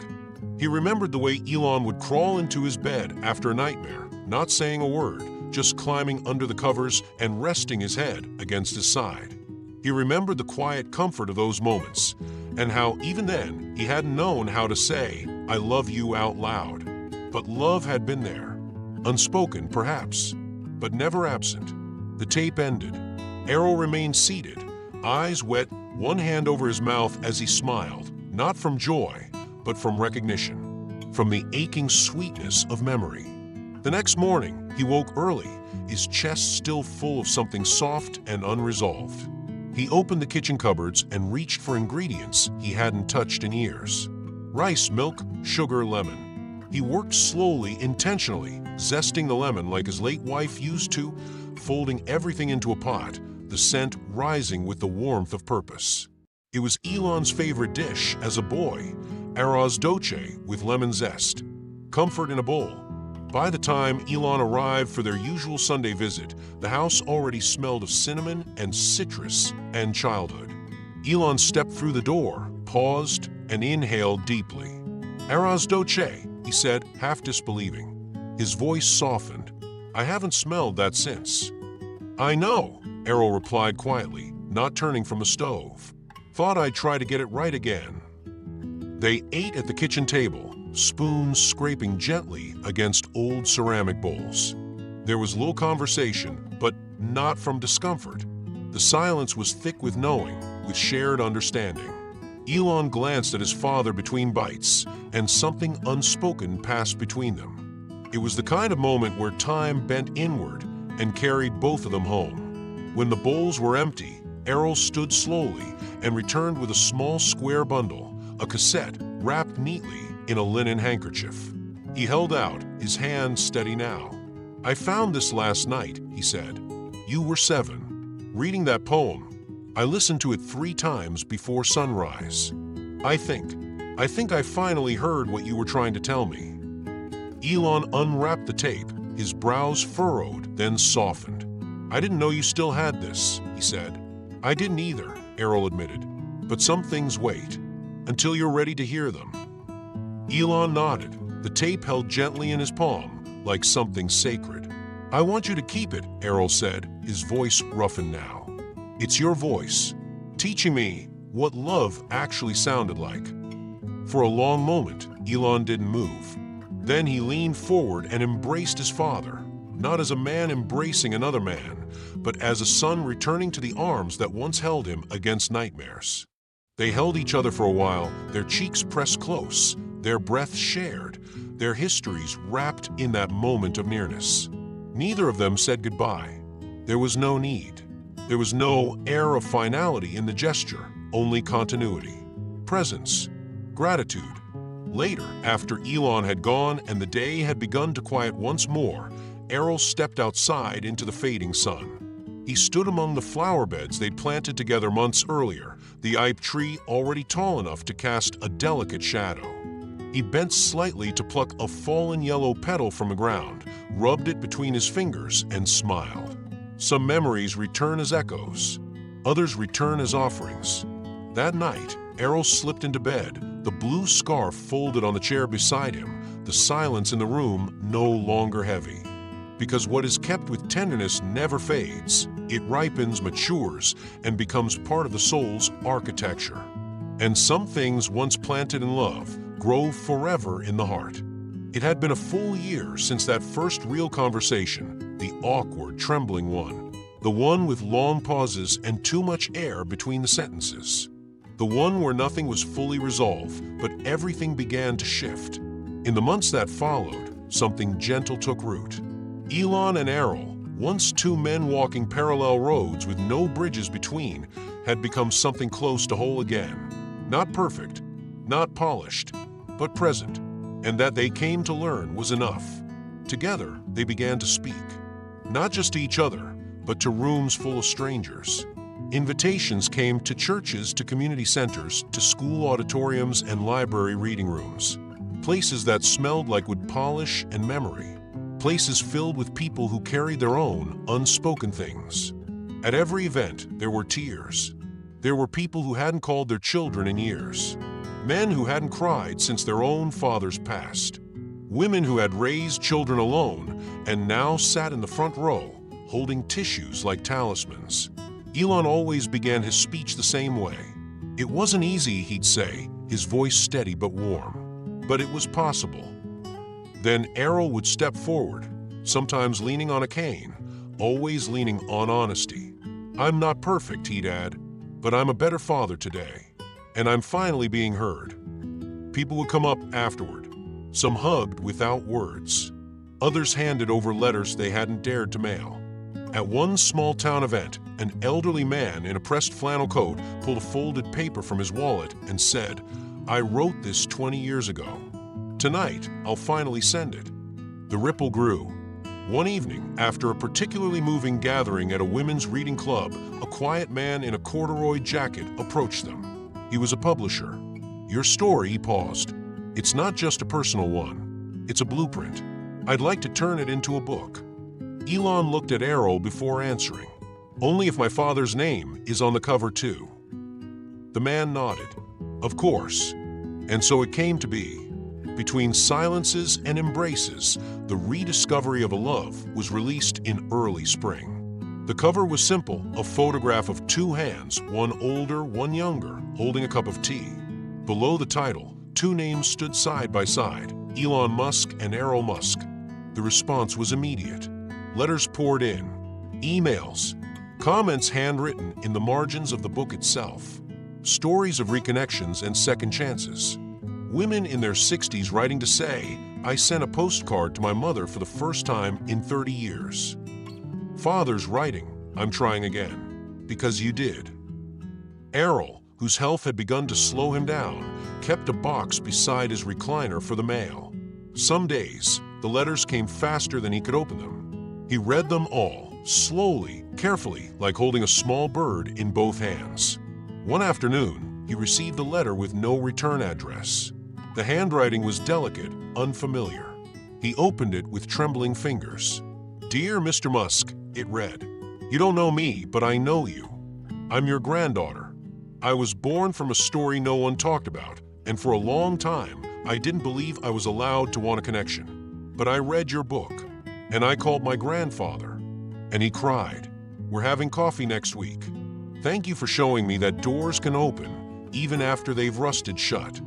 He remembered the way Elon would crawl into his bed after a nightmare, not saying a word, just climbing under the covers and resting his head against his side. He remembered the quiet comfort of those moments, and how even then he hadn't known how to say, "I love you" out loud. But love had been there. Unspoken, perhaps, but never absent. The tape ended. Errol remained seated, eyes wet, one hand over his mouth as he smiled, not from joy, but from recognition, from the aching sweetness of memory. The next morning, he woke early, his chest still full of something soft and unresolved. He opened the kitchen cupboards and reached for ingredients he hadn't touched in years. Rice, milk, sugar, lemon. He worked slowly, intentionally, zesting the lemon like his late wife used to, folding everything into a pot, the scent rising with the warmth of purpose. It was Elon's favorite dish as a boy, arroz doce with lemon zest. Comfort in a bowl. By the time Elon arrived for their usual Sunday visit, the house already smelled of cinnamon and citrus and childhood. Elon stepped through the door, paused, and inhaled deeply. "Arroz doce," he said, half disbelieving. His voice softened. "I haven't smelled that since." "I know," Errol replied quietly, not turning from the stove. "Thought I'd try to get it right again." They ate at the kitchen table, spoons scraping gently against old ceramic bowls. There was little conversation, but not from discomfort. The silence was thick with knowing, with shared understanding. Elon glanced at his father between bites, and something unspoken passed between them. It was the kind of moment where time bent inward and carried both of them home. When the bowls were empty, Errol stood slowly and returned with a small square bundle, a cassette wrapped neatly in a linen handkerchief. He held out, his hand steady now. "I found this last night," he said. "You were 7. Reading that poem. I listened to it 3 times before sunrise. I think I finally heard what you were trying to tell me." Elon unwrapped the tape, his brows furrowed, then softened. "I didn't know you still had this," he said. "I didn't either," Errol admitted. "But some things wait, until you're ready to hear them." Elon nodded, the tape held gently in his palm, like something sacred. "I want you to keep it," Errol said, his voice roughened now. "It's your voice, teaching me what love actually sounded like." For a long moment, Elon didn't move. Then he leaned forward and embraced his father, not as a man embracing another man, but as a son returning to the arms that once held him against nightmares. They held each other for a while, their cheeks pressed close, their breaths shared, their histories wrapped in that moment of nearness. Neither of them said goodbye. There was no need. There was no air of finality in the gesture, only continuity, presence, gratitude. Later, after Elon had gone and the day had begun to quiet once more, Errol stepped outside into the fading sun. He stood among the flower beds they'd planted together months earlier, the ipe tree already tall enough to cast a delicate shadow. He bent slightly to pluck a fallen yellow petal from the ground, rubbed it between his fingers, and smiled. Some memories return as echoes. Others return as offerings. That night, Errol slipped into bed, the blue scarf folded on the chair beside him, the silence in the room no longer heavy. Because what is kept with tenderness never fades. It ripens, matures, and becomes part of the soul's architecture. And some things once planted in love grow forever in the heart. It had been a full year since that first real conversation, the awkward, trembling one. The one with long pauses and too much air between the sentences. The one where nothing was fully resolved, but everything began to shift. In the months that followed, something gentle took root. Elon and Errol, once two men walking parallel roads with no bridges between, had become something close to whole again. Not perfect, not polished, but present. And that they came to learn was enough. Together, they began to speak. Not just to each other, but to rooms full of strangers. Invitations came to churches, to community centers, to school auditoriums and library reading rooms. Places that smelled like wood polish and memory. Places filled with people who carried their own unspoken things. At every event, there were tears. There were people who hadn't called their children in years. Men who hadn't cried since their own fathers passed. Women who had raised children alone and now sat in the front row, holding tissues like talismans. Elon always began his speech the same way. It wasn't easy, he'd say, his voice steady but warm. But it was possible. Then Errol would step forward, sometimes leaning on a cane, always leaning on honesty. I'm not perfect, he'd add, but I'm a better father today. And I'm finally being heard. People would come up afterward. Some hugged without words. Others handed over letters they hadn't dared to mail. At one small-town event, an elderly man in a pressed flannel coat pulled a folded paper from his wallet and said, I wrote this 20 years ago. Tonight, I'll finally send it. The ripple grew. One evening, after a particularly moving gathering at a women's reading club, a quiet man in a corduroy jacket approached them. He was a publisher. Your story, he paused. It's not just a personal one. It's a blueprint. I'd like to turn it into a book. Elon looked at Errol before answering. Only if my father's name is on the cover too. The man nodded. Of course. And so it came to be. Between silences and embraces, the rediscovery of a love was released in early spring. The cover was simple, a photograph of two hands, one older, one younger, holding a cup of tea. Below the title, two names stood side by side, Elon Musk and Errol Musk. The response was immediate. Letters poured in, emails, comments handwritten in the margins of the book itself, stories of reconnections and second chances. Women in their 60s writing to say, I sent a postcard to my mother for the first time in 30 years. Fathers writing, I'm trying again, because you did. Errol, whose health had begun to slow him down, kept a box beside his recliner for the mail. Some days, the letters came faster than he could open them. He read them all, slowly, carefully, like holding a small bird in both hands. One afternoon, he received a letter with no return address. The handwriting was delicate, unfamiliar. He opened it with trembling fingers. Dear Mr. Musk, it read, You don't know me, but I know you. I'm your granddaughter. I was born from a story no one talked about, and for a long time, I didn't believe I was allowed to want a connection. But I read your book, and I called my grandfather, and he cried. We're having coffee next week. Thank you for showing me that doors can open, even after they've rusted shut.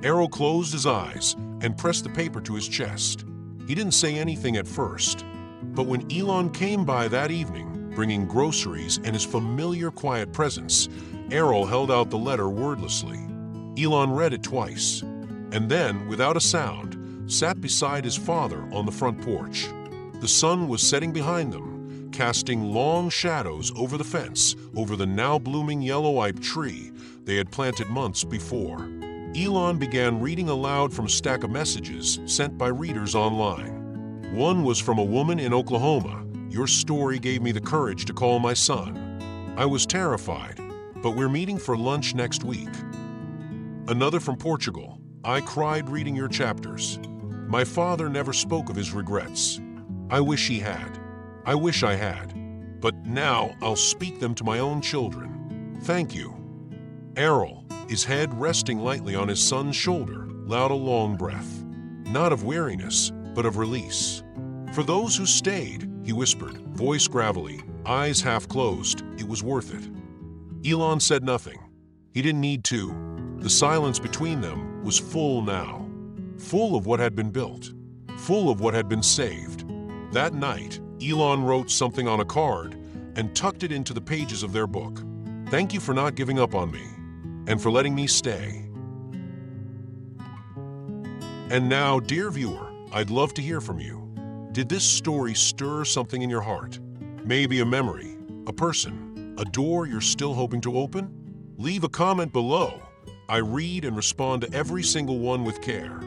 Errol closed his eyes and pressed the paper to his chest. He didn't say anything at first, but when Elon came by that evening, bringing groceries and his familiar quiet presence, Errol held out the letter wordlessly. Elon read it twice, and then, without a sound, sat beside his father on the front porch. The sun was setting behind them, casting long shadows over the fence, over the now blooming yellow-eyed tree they had planted months before. Elon began reading aloud from a stack of messages sent by readers online. One was from a woman in Oklahoma. Your story gave me the courage to call my son. I was terrified, but we're meeting for lunch next week. Another from Portugal. I cried reading your chapters. My father never spoke of his regrets. I wish he had. I wish I had. But now I'll speak them to my own children. Thank you. Errol, his head resting lightly on his son's shoulder, allowed a long breath. Not of weariness, but of release. For those who stayed, he whispered, voice gravelly, eyes half closed, it was worth it. Elon said nothing. He didn't need to. The silence between them was full now. Full of what had been built. Full of what had been saved. That night, Elon wrote something on a card and tucked it into the pages of their book. Thank you for not giving up on me, and for letting me stay. And now, dear viewer, I'd love to hear from you. Did this story stir something in your heart? Maybe a memory, a person, a door you're still hoping to open? Leave a comment below. I read and respond to every single one with care.